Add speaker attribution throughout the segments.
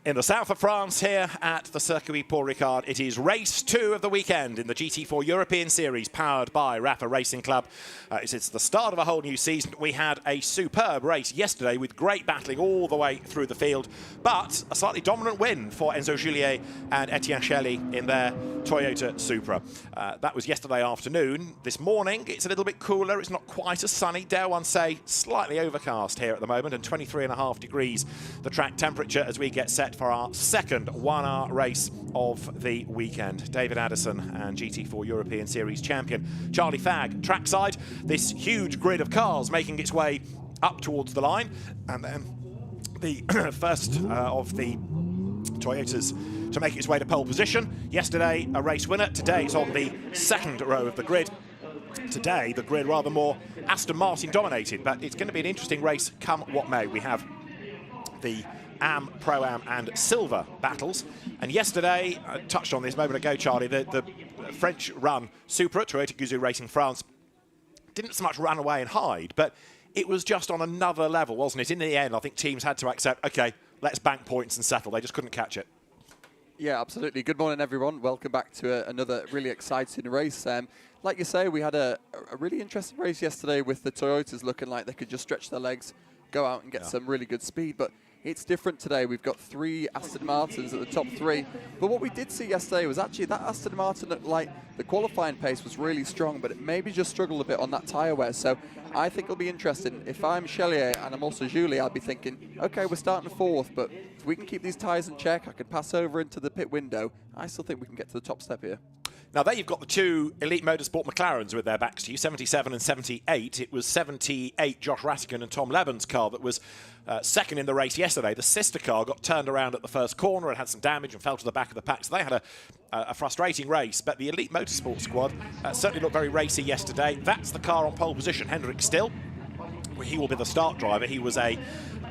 Speaker 1: In the south of France here at the Circuit Paul Ricard, it is race 2 of the weekend in the GT4 European Series powered by RAFA Racing Club. It's the start of a whole new season. We had a superb race yesterday with great battling all the way through the field, but a slightly dominant win for Enzo Juliet and Etienne Shelley in their Toyota Supra. That was yesterday afternoon. This morning, it's a little bit cooler. It's not quite as sunny. Dare one say slightly overcast here at the moment, and 23.5 degrees the track temperature as we get set for our second 1-hour race of the weekend. David Addison and GT4 European Series champion Charlie Fagg trackside. This huge grid of cars making its way up towards the line, and then the first of the Toyotas to make its way to pole position. Yesterday a race winner, today it's on the second row of the grid. Today the grid rather more Aston Martin dominated, but it's going to be an interesting race come what may. We have the Am, Pro-Am and Silver battles, and yesterday, I touched on this a moment ago, Charlie, the French run Supra, Toyota Gazoo Racing France, didn't so much run away and hide, but it was just on another level, wasn't it? In the end, I think teams had to accept, okay, let's bank points and settle. They just couldn't catch it.
Speaker 2: Yeah, absolutely. Good morning, everyone. Welcome back to another really exciting race. Like you say, we had a really interesting race yesterday with the Toyotas looking like they could just stretch their legs, go out and get some really good speed, but it's different today. We've got 3 Aston Martins at the top 3. But what we did see yesterday was actually that Aston Martin looked like the qualifying pace was really strong, but it maybe just struggled a bit on that tyre wear. So I think it'll be interesting. If I'm Chelier and I'm also Julie, I'll be thinking, okay, we're starting 4th, but if we can keep these tyres in check, I can pass over into the pit window. I still think we can get to the top step here.
Speaker 1: Now there you've got the 2 Elite Motorsport McLarens with their backs to you, 77 and 78. It was 78 Josh Rattigan and Tom Leben's car that was second in the race yesterday. The sister car got turned around at the first corner and had some damage and fell to the back of the pack. So they had a frustrating race, but the Elite Motorsport squad certainly looked very racy yesterday. That's the car on pole position, Hendrik Still. He will be the start driver. He was a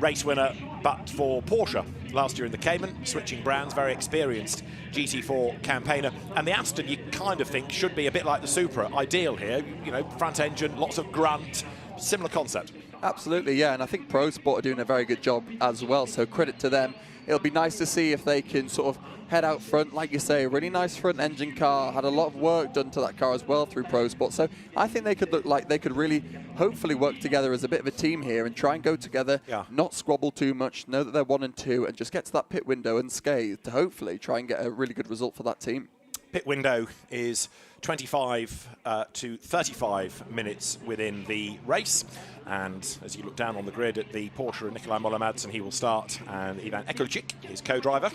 Speaker 1: race winner, but for Porsche last year in the Cayman, switching brands, very experienced GT4 campaigner. And the Aston, you kind of think, should be a bit like the Supra, ideal here. You know, front engine, lots of grunt, similar concept. Absolutely,
Speaker 2: yeah, and I think Pro Sport are doing a very good job as well, so credit to them. It'll be nice to see if they can sort of head out front, like you say, a really nice front engine car, had a lot of work done to that car as well through Pro Sport, so I think they could look like they could really hopefully work together as a bit of a team here and try and go together, not squabble too much, know that they're 1 and 2, and just get to that pit window unscathed to hopefully try and get a really good result for that team.
Speaker 1: Pit window is 25 to 35 minutes within the race, and as you look down on the grid at the Porsche and Nikolai Moller-Madsen, he will start, and Ivan Ekolichik, his co-driver.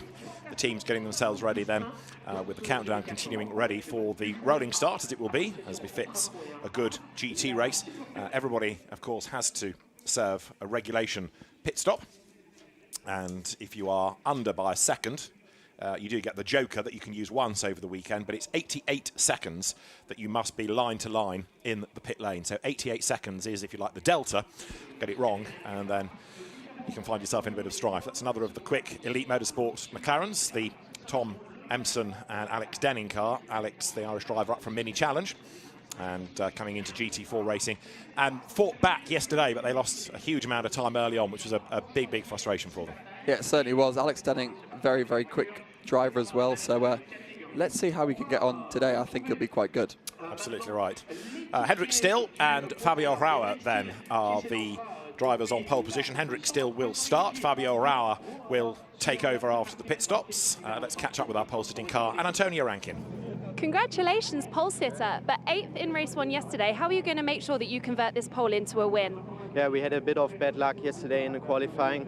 Speaker 1: The team's getting themselves ready then with the countdown continuing ready for the rolling start, as it will be, as befits a good GT race. Everybody, of course, has to serve a regulation pit stop, and if you are under by a second, you do get the joker that you can use once over the weekend, but it's 88 seconds that you must be line to line in the pit lane. So 88 seconds is, if you like, the delta. Get it wrong, and then you can find yourself in a bit of strife. That's another of the quick Elite Motorsports McLarens, the Tom Empson and Alex Denning car. Alex, the Irish driver, up from Mini Challenge, and coming into GT4 racing, and fought back yesterday, but they lost a huge amount of time early on, which was a big frustration for them.
Speaker 2: Yeah, it certainly was. Alex Denning, very quick driver as well, so let's see how we can get on today. I think it'll be quite good.
Speaker 1: Absolutely right. Hendrik Still and Fabio Rauer then are the drivers on pole position. Hendrik Still will start. Fabio Rauer will take over after the pit stops. Let's catch up with our pole sitting car and Antonio Rankin.
Speaker 3: Congratulations, pole sitter, but 8th in race 1 yesterday. How are you going to make sure that you convert this pole into a win?
Speaker 4: Yeah, we had a bit of bad luck yesterday in the qualifying,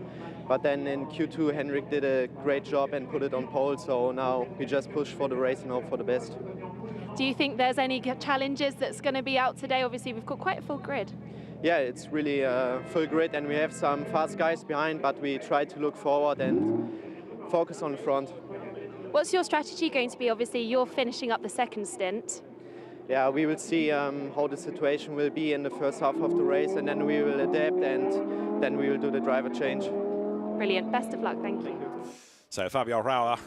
Speaker 4: but then in Q2 Hendrik did a great job and put it on pole, so now we just push for the race and hope for the best.
Speaker 3: Do you think there's any challenges that's going to be out today? Obviously we've got quite a full grid.
Speaker 4: Yeah, it's really a full grid, and we have some fast guys behind, but we try to look forward and focus on the front.
Speaker 3: What's your strategy going to be? Obviously you're finishing up the second stint.
Speaker 4: Yeah, we will see how the situation will be in the first half of the race, and then we will adapt, and then we will do the driver change.
Speaker 3: Brilliant. Best of luck. Thank you.
Speaker 1: So Fabio Rauer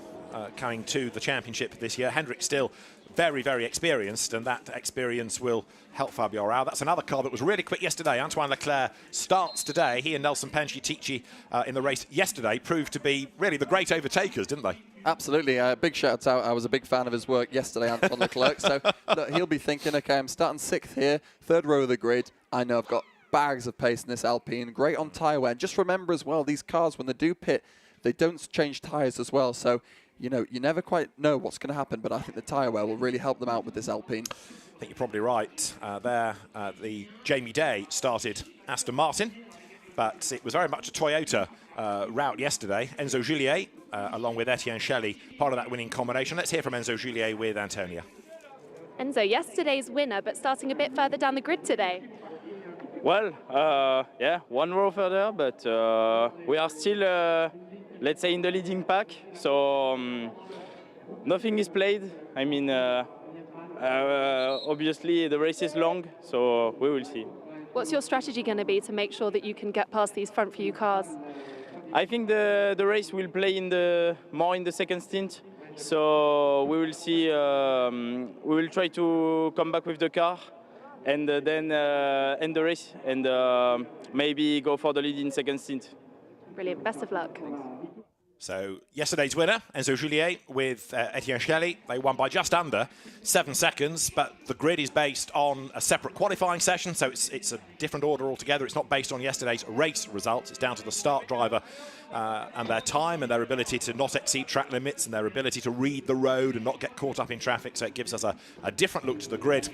Speaker 1: coming to the championship this year. Hendrick still very, very experienced, and that experience will help Fabio Aral. That's another car that was really quick yesterday. Antoine Leclerc starts today. He and Nelson Panciatici in the race yesterday proved to be really the great overtakers, didn't they?
Speaker 2: Absolutely. Big shout out. I was a big fan of his work yesterday, Antoine Leclerc. So look, he'll be thinking, okay, I'm starting 6th here, 3rd row of the grid. I know I've got bags of pace in this Alpine. Great on tyre wear. Just remember as well, these cars, when they do pit, they don't change tyres as well. So, you know, you never quite know what's going to happen, but I think the tyre wear will really help them out with this Alpine.
Speaker 1: I think you're probably right. The Jamie Day started Aston Martin, but it was very much a Toyota route yesterday. Enzo Gillier, along with Etienne Shelley, part of that winning combination. Let's hear from Enzo Gillier with Antonia.
Speaker 3: Enzo, yesterday's winner, but starting a bit further down the grid today.
Speaker 5: Well, yeah, 1 row further, but we are still, let's say, in the leading pack. So nothing is played. I mean, obviously the race is long, so we will see.
Speaker 3: What's your strategy going to be to make sure that you can get past these front few cars?
Speaker 5: I think the race will play more in the second stint. So we will see. We will try to come back with the car, and then end the race, and maybe go for the lead in second stint.
Speaker 3: Brilliant. Best of luck.
Speaker 1: So yesterday's winner, Enzo Gillier with Etienne Shelley. They won by just under 7 seconds, but the grid is based on a separate qualifying session, so it's a different order altogether. It's not based on yesterday's race results. It's down to the start driver and their time and their ability to not exceed track limits and their ability to read the road and not get caught up in traffic. So it gives us a different look to the grid.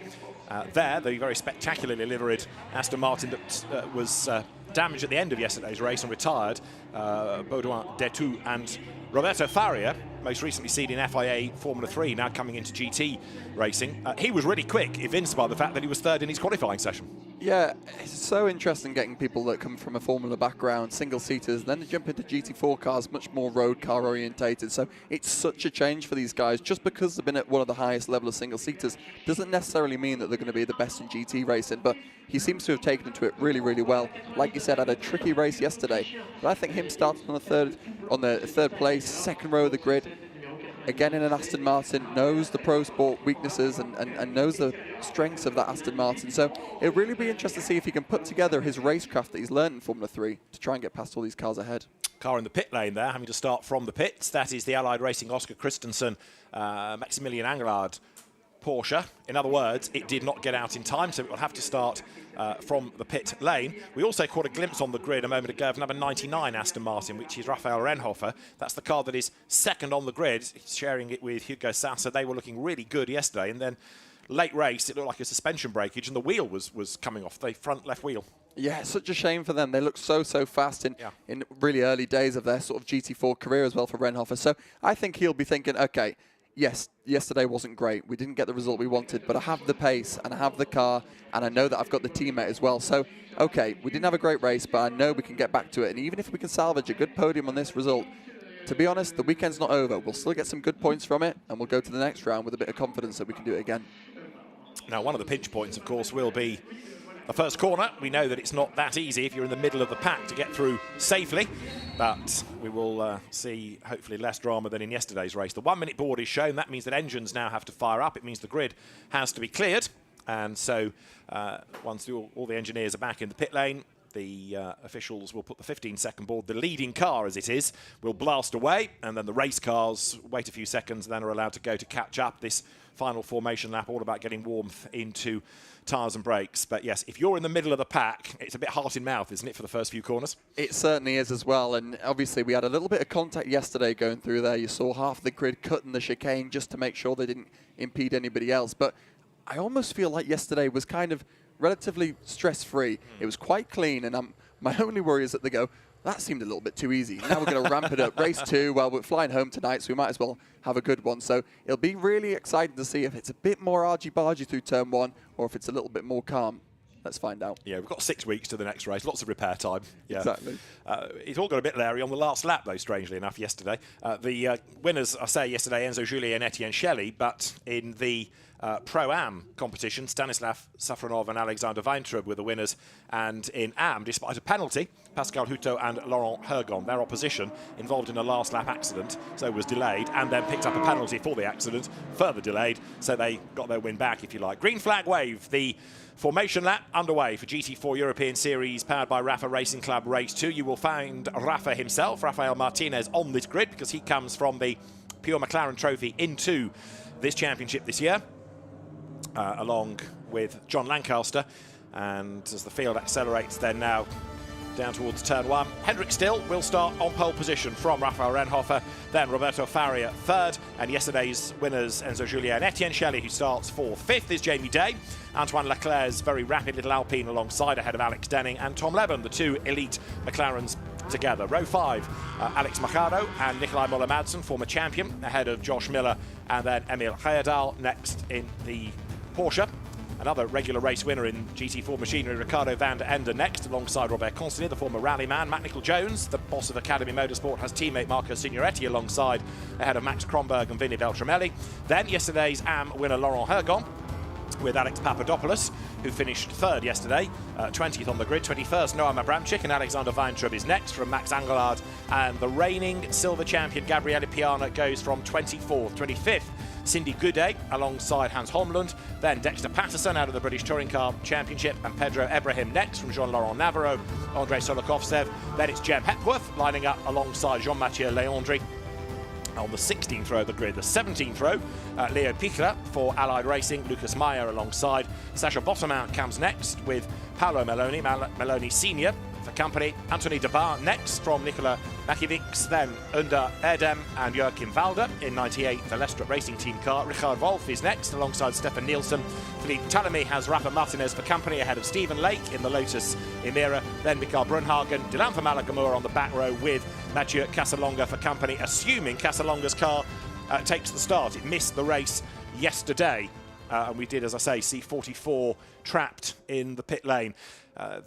Speaker 1: The very spectacularly liveried Aston Martin that was damaged at the end of yesterday's race and retired, Baudouin Detou and Roberto Faria, most recently seen in FIA Formula 3, now coming into GT racing. He was really quick, evinced by the fact that he was 3rd in his qualifying session.
Speaker 2: Yeah, it's so interesting getting people that come from a Formula background, single-seaters, then they jump into GT4 cars, much more road car orientated. So it's such a change for these guys. Just because they've been at one of the highest level of single-seaters doesn't necessarily mean that they're going to be the best in GT racing, but he seems to have taken to it really, really well. Like you said, had a tricky race yesterday, but I think him starting on the third place, 2nd row of the grid, again in an Aston Martin, knows the Pro Sport weaknesses and knows the strengths of that Aston Martin. So it'll really be interesting to see if he can put together his racecraft that he's learned in Formula 3 to try and get past all these cars ahead.
Speaker 1: Car in the pit lane there, having to start from the pits. That is the Allied Racing Oscar Christensen, Maximilian Angelard Porsche. In other words, it did not get out in time, so it will have to start from the pit lane. We also caught a glimpse on the grid a moment ago of number 99 Aston Martin, which is Raphael Renhofer. That's the car that is 2nd on the grid, sharing it with Hugo Sassa. They were looking really good yesterday, and then late race, it looked like a suspension breakage, and the wheel was coming off, the front left wheel. Yeah,
Speaker 2: it's such a shame for them. They look so fast in really early days of their sort of GT4 career as well for Renhofer. So I think he'll be thinking, okay, yes, yesterday wasn't great. We didn't get the result we wanted, but I have the pace and I have the car and I know that I've got the teammate as well. So, okay, we didn't have a great race, but I know we can get back to it. And even if we can salvage a good podium on this result, to be honest, the weekend's not over. We'll still get some good points from it and we'll go to the next round with a bit of confidence that we can do it again.
Speaker 1: Now, one of the pinch points, of course, will be the first corner. We know that it's not that easy if you're in the middle of the pack to get through safely, but we will see hopefully less drama than in yesterday's race. The 1 minute board is shown. That means that engines now have to fire up. It means the grid has to be cleared. And so once all the engineers are back in the pit lane, the officials will put the 15-second board. The leading car, as it is, will blast away, and then the race cars wait a few seconds and then are allowed to go to catch up. This final formation lap, all about getting warmth into tyres and brakes. But yes, if you're in the middle of the pack, it's a bit heart in mouth, isn't it, for the first few corners?
Speaker 2: It certainly is as well. And obviously we had a little bit of contact yesterday going through there. You saw half the grid cutting the chicane just to make sure they didn't impede anybody else. But I almost feel like yesterday was kind of relatively stress-free. It was quite clean, and my only worry is that they go, that seemed a little bit too easy. Now we're going to ramp it up. Race 2, well, we're flying home tonight, so we might as well have a good one. So it'll be really exciting to see if it's a bit more argy-bargy through turn 1 or if it's a little bit more calm. Let's find out.
Speaker 1: Yeah, we've got 6 weeks to the next race. Lots of repair time. Yeah.
Speaker 2: Exactly.
Speaker 1: It all got a bit leery on the last lap, though, strangely enough, yesterday. The winners, I say yesterday, Enzo Gillier and Etienne Shelley, but in the Pro-Am competition, Stanislav Safronov and Alexander Weintraub were the winners. And in Am, despite a penalty, Pascal Houteau and Laurent Hergon, their opposition, involved in a last lap accident, so was delayed, and then picked up a penalty for the accident, further delayed, so they got their win back, if you like. Green flag wave, the formation lap underway for GT4 European Series powered by RAFA Racing Club Race 2. You will find Rafa himself, Rafael Martinez, on this grid because he comes from the Pure McLaren Trophy into this championship this year, along with John Lancaster. And as the field accelerates then now down towards turn 1, Hendrik Still will start on pole position from Rafael Renhofer, then Roberto Faria third, and yesterday's winners Enzo Julien and Etienne Shelley, who starts fourth. Fifth is Jamie Day, Antoine Leclerc's very rapid little Alpine alongside ahead of Alex Denning, and Tom Leben, the two elite McLarens together. Row 5, Alex Machado and Nikolai Muller-Madsen, former champion, ahead of Josh Miller, and then Emil Heyerdahl next in the Porsche. Another regular race winner in GT4 machinery, Ricardo van der Ende next, alongside Robert Constantin, the former rally man. Matt Nicol-Jones, the boss of Academy Motorsport, has teammate Marco Signoretti alongside, ahead of Max Kronberg and Vinny Beltramelli. Then yesterday's Am winner Laurent Hergon, with Alex Papadopoulos, who finished third yesterday, 20th on the grid. 21st, Noam Abramczyk, and Alexander Weintraub is next from Max Angelard. And the reigning silver champion, Gabriele Piana, goes from 24th. 25th, Cindy Goudet, alongside Hans Holmlund. Then Dexter Patterson out of the British Touring Car Championship, and Pedro Ibrahim next from Jean-Laurent Navarro, Andrei Solokovtsev. Then it's Jem Hepworth lining up alongside Jean-Mathieu Leandri on the 16th row of the grid. The 17th row, Leo Pichler for Allied Racing, Lucas Meyer alongside. Sasha Bottomount comes next with Paolo Meloni, Meloni Senior for company. Anthony Debar next from Nikola Makiewicz, then Under Erdem and Joachim Walder in 98, the Lestrup Racing Team car. Richard Wolf is next alongside Stefan Nielsen. Philippe Talamy has Rafa Martinez for company ahead of Stephen Lake in the Lotus Emira. Then Mikael Brunhagen, Dylan from Malagamur on the back row with Mathieu Casalonga for company, assuming Casalonga's car takes the start. It missed the race yesterday, and we did, as I say, see 44 trapped in the pit lane.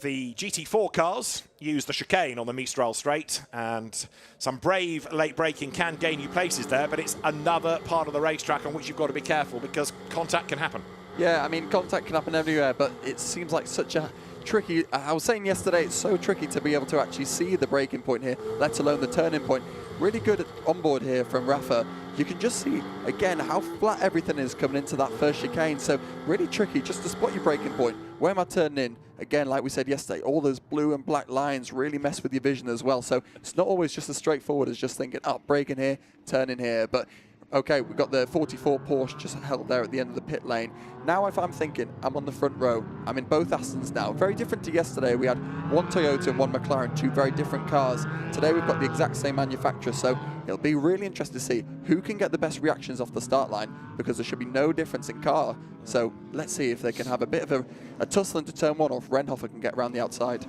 Speaker 1: The GT4 cars use the chicane on the Mistral straight, and some brave late braking can gain you places there, but it's another part of the racetrack on which you've got to be careful because contact can happen.
Speaker 2: Yeah, I mean, contact can happen everywhere, but it seems like such a tricky... I was saying yesterday, it's so tricky to be able to actually see the braking point here, let alone the turning point. Really good on board here from Rafa. You can just see, again, how flat everything is coming into that first chicane. So really tricky just to spot your braking point. Where am I turning in? Again, like we said yesterday, all those blue and black lines really mess with your vision as well. So it's not always just as straightforward as just thinking, oh, braking here, turning here. But okay, we've got the 44 Porsche just held there at the end of the pit lane. Now if I'm thinking, I'm on the front row, I'm in both Astons now. Very different to yesterday. We had one Toyota and one McLaren, two very different cars. Today we've got the exact same manufacturer, so it'll be really interesting to see who can get the best reactions off the start line, because there should be no difference in car. So let's see if they can have a bit of a tussle into turn 1, or if Renhofer can get around the outside.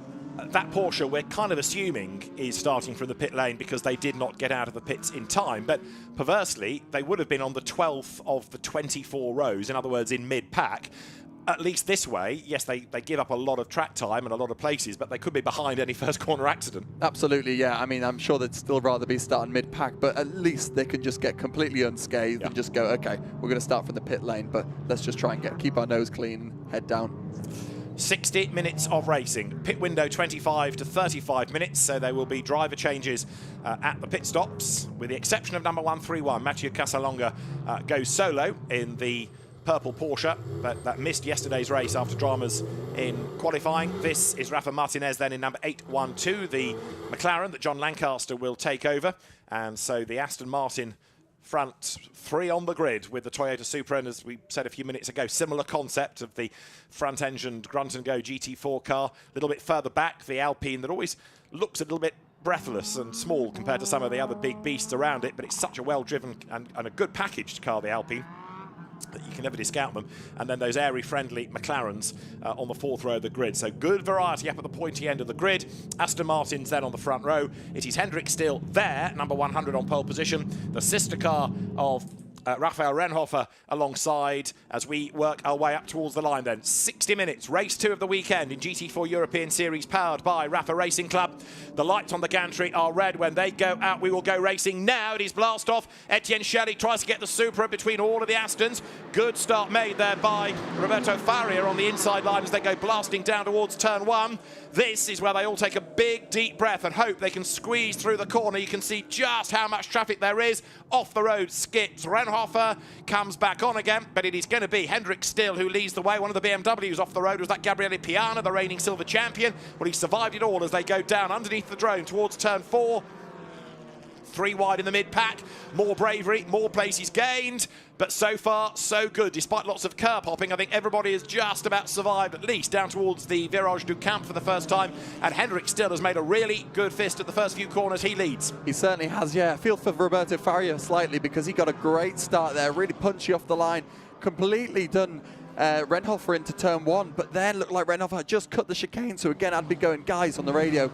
Speaker 1: That Porsche, we're kind of assuming, is starting from the pit lane because they did not get out of the pits in time. But perversely, they would have been on the 12th of the 24 rows, in other words, in mid-pack. At least this way, yes, they give up a lot of track time and a lot of places, but they could be behind any first corner accident.
Speaker 2: Absolutely, yeah. I mean, I'm sure they'd still rather be starting mid-pack, but at least they can just get completely unscathed and just go, okay, we're going to start from the pit lane, but let's just try and keep our nose clean, head down.
Speaker 1: 60 minutes of racing. Pit window 25 to 35 minutes, so there will be driver changes at the pit stops, with the exception of number 131. Mathieu Casalonga goes solo in the purple Porsche, but that missed yesterday's race after dramas in qualifying. This is Rafa Martinez then in number 812, the McLaren that John Lancaster will take over. And so the Aston Martin front three on the grid with the Toyota Supra, and as we said a few minutes ago, similar concept of the front-engined grunt-and-go GT4 car. A little bit further back, the Alpine that always looks a little bit breathless and small compared to some of the other big beasts around it, but it's such a well-driven and a good packaged car, the Alpine, that you can never discount them. And then those airy friendly McLarens on the fourth row of the grid. So good variety up at the pointy end of the grid. Aston Martin's then on the front row. It is Hendrik Still there, number 100 on pole position. The sister car of Raphael Renhofer alongside as we work our way up towards the line then. 60 minutes, race 2 of the weekend in GT4 European Series powered by RAFA Racing Club. The lights on the gantry are red. When they go out, we will go racing. Now it is blast off. Etienne Shelley tries to get the Supra between all of the Astons. Good start made there by Roberto Faria on the inside line as they go blasting down towards turn 1. This is where they all take a big, deep breath and hope they can squeeze through the corner. You can see just how much traffic there is. Off the road skips. Renhofer comes back on again, but it is going to be Hendrik Still who leads the way. One of the BMWs off the road was that Gabriele Piana, the reigning silver champion. Well, he survived it all as they go down underneath the drone towards turn 4. 3 wide in the mid-pack. More bravery, more places gained. But so far, so good. Despite lots of curb hopping, I think everybody has just about survived, at least down towards the Virage du Camp for the first time. And Hendrik Still has made a really good fist at the first few corners. He leads.
Speaker 2: He certainly has, yeah. I feel for Roberto Faria slightly because he got a great start there, really punchy off the line. Completely done Renhofer into turn 1, but then looked like Renhofer had just cut the chicane. So again, I'd be going, guys, on the radio,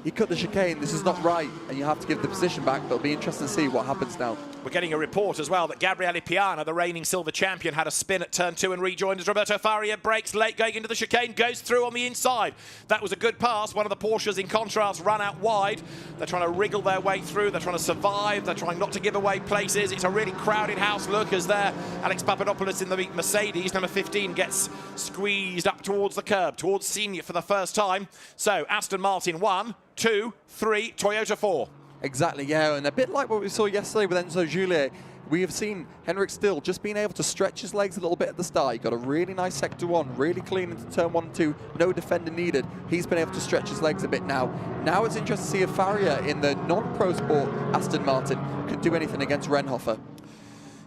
Speaker 2: he cut the chicane, this is not right, and you have to give the position back, but it'll be interesting to see what happens now.
Speaker 1: We're getting a report as well that Gabriele Piana, the reigning silver champion, had a spin at turn 2 and rejoined as Roberto Faria breaks late going into the chicane, goes through on the inside. That was a good pass. One of the Porsches, in contrast, ran out wide. They're trying to wriggle their way through. They're trying to survive. They're trying not to give away places. It's a really crowded house look as there Alex Papadopoulos in the Mercedes, number 15, gets squeezed up towards the curb, towards senior for the first time. So Aston Martin 1, 2, 3, Toyota 4.
Speaker 2: Exactly, yeah, and a bit like what we saw yesterday with Enzo Juliet, we have seen Hendrik Still just being able to stretch his legs a little bit at the start. He got a really nice sector 1, really clean into turn 1 and 2, no defender needed. He's been able to stretch his legs a bit now. Now it's interesting to see if Faria in the non-pro sport Aston Martin can do anything against Renhofer.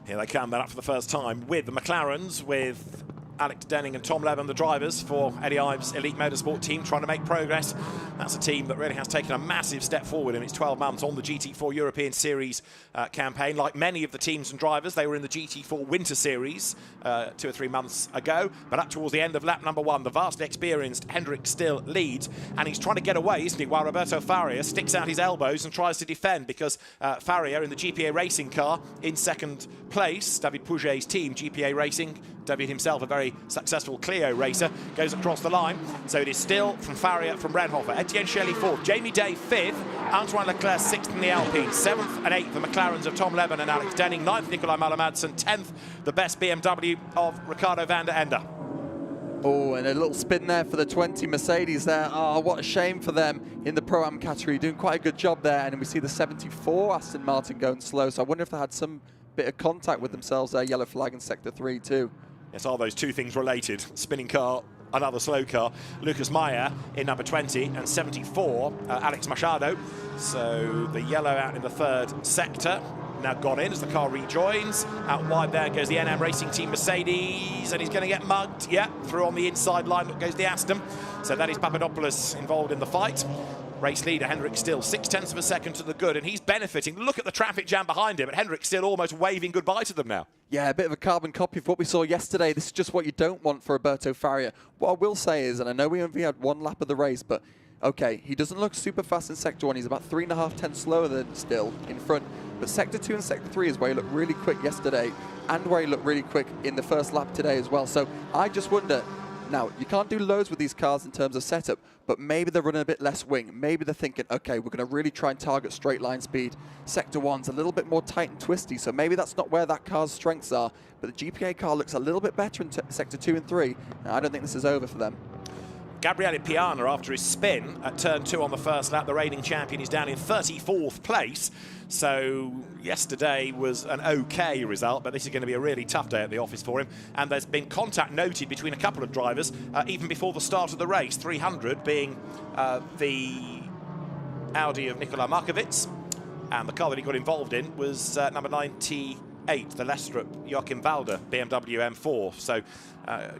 Speaker 1: Here they come, they're up for the first time with the McLarens, with Alex Denning and Tom Levin, the drivers for Eddie Ives' Elite Motorsport team, trying to make progress. That's a team that really has taken a massive step forward in its 12 months on the GT4 European Series campaign. Like many of the teams and drivers, they were in the GT4 Winter Series 2 or 3 months ago. But up towards the end of lap number 1, the vastly experienced Hendrik Still leads, and he's trying to get away, isn't he, while Roberto Faria sticks out his elbows and tries to defend, because Faria in the GPA Racing car in second place, David Pouget's team, GPA Racing, David himself a very successful Clio racer, goes across the line. So it is Still from Faria, from Renhofer. Etienne Shelley 4th, Jamie Day 5th, Antoine Leclerc 6th in the Alpine, 7th and 8th the McLarens of Tom Levin and Alex Denning, 9th Nicolai Malamadsson, 10th the best BMW of Ricardo van der Ende.
Speaker 2: Oh, and a little spin there for the 20 Mercedes there. Oh, what a shame for them in the Pro-Am category, doing quite a good job there. And we see the 74 Aston Martin going slow, so I wonder if they had some bit of contact with themselves there, yellow flag in sector 3 too.
Speaker 1: Yes, are those two things related? Spinning car, another slow car. Lucas Meyer in number 20 and 74, Alex Machado. So the yellow out in the 3rd sector. Now gone in as the car rejoins. Out wide there goes the NM Racing Team Mercedes, and he's going to get mugged. Yeah, through on the inside line goes the Aston. So that is Papadopoulos involved in the fight. Race leader Hendrik Still, 0.6 of a second to the good, and he's benefiting. Look at the traffic jam behind him, but Hendrik Still almost waving goodbye to them now. Yeah,
Speaker 2: a bit of a carbon copy of what we saw yesterday. This is just what you don't want for Roberto Faria. What I will say is, and I know we only had 1 lap of the race, but okay, he doesn't look super fast in sector 1. He's about 3.5 tenths slower than Still in front. But sector 2 and sector 3 is where he looked really quick yesterday, and where he looked really quick in the first lap today as well. So I just wonder, now, you can't do loads with these cars in terms of setup, but maybe they're running a bit less wing. Maybe they're thinking, okay, we're going to really try and target straight line speed. Sector 1's a little bit more tight and twisty, so maybe that's not where that car's strengths are. But the GPA car looks a little bit better in sector 2 and 3. Now, I don't think this is over for them.
Speaker 1: Gabriele Piana, after his spin at turn 2 on the first lap, the reigning champion, is down in 34th place. So yesterday was an okay result, but this is going to be a really tough day at the office for him. And there's been contact noted between a couple of drivers even before the start of the race. 300 being the Audi of Nikolai Markovits, and the car that he got involved in was number 98, the Lestrup Joachim Valder BMW M4. So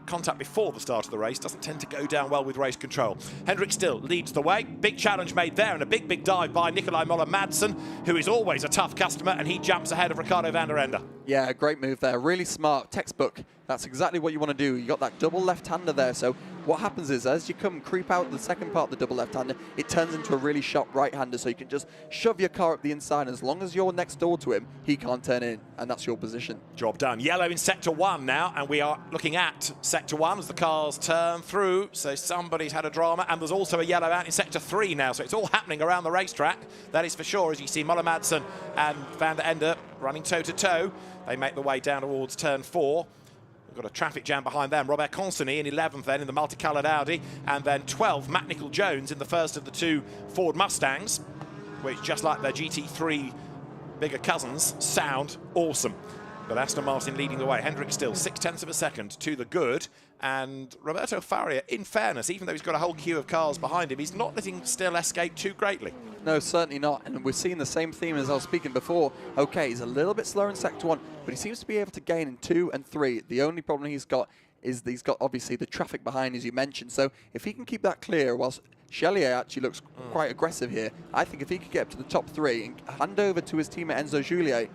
Speaker 1: contact before the start of the race doesn't tend to go down well with race control. Hendrik Still leads the way. Big challenge made there, and a big dive by Nicolai Moller-Madsen, who is always a tough customer, and he jumps ahead of Ricardo van der Ende.
Speaker 2: Yeah, great move there. Really smart. Textbook. That's exactly what you want to do. You got that double left-hander there. So what happens is, as you creep out the second part of the double left-hander, it turns into a really sharp right-hander. So you can just shove your car up the inside. As long as you're next door to him, he can't turn in, and that's your position.
Speaker 1: Job done. Yellow in sector 1 now, and we are looking at sector 1 as the cars turn through. So somebody's had a drama, and there's also a yellow out in sector 3 now. So it's all happening around the racetrack. That is for sure, as you see Moller Madsen and Van der Ende running toe-to-toe. They make the way down towards turn 4. We've got a traffic jam behind them. Robert Consony in 11th then in the multicoloured Audi, and then 12th, Matt Nicol-Jones in the first of the 2 Ford Mustangs, which, just like their GT3 bigger cousins, sound awesome. But Aston Martin leading the way. Hendrick still 0.6 of a second to the good. And Roberto Faria, in fairness, even though he's got a whole queue of cars behind him, he's not letting Still escape too greatly.
Speaker 2: No, certainly not. And we're seeing the same theme as I was speaking before. Okay, he's a little bit slower in sector 1, but he seems to be able to gain in 2 and 3. The only problem he's got is that he's got, obviously, the traffic behind, as you mentioned. So if he can keep that clear, whilst Chelier actually looks quite aggressive here, I think if he could get up to the top 3 and hand over to his teammate Enzo Juliet,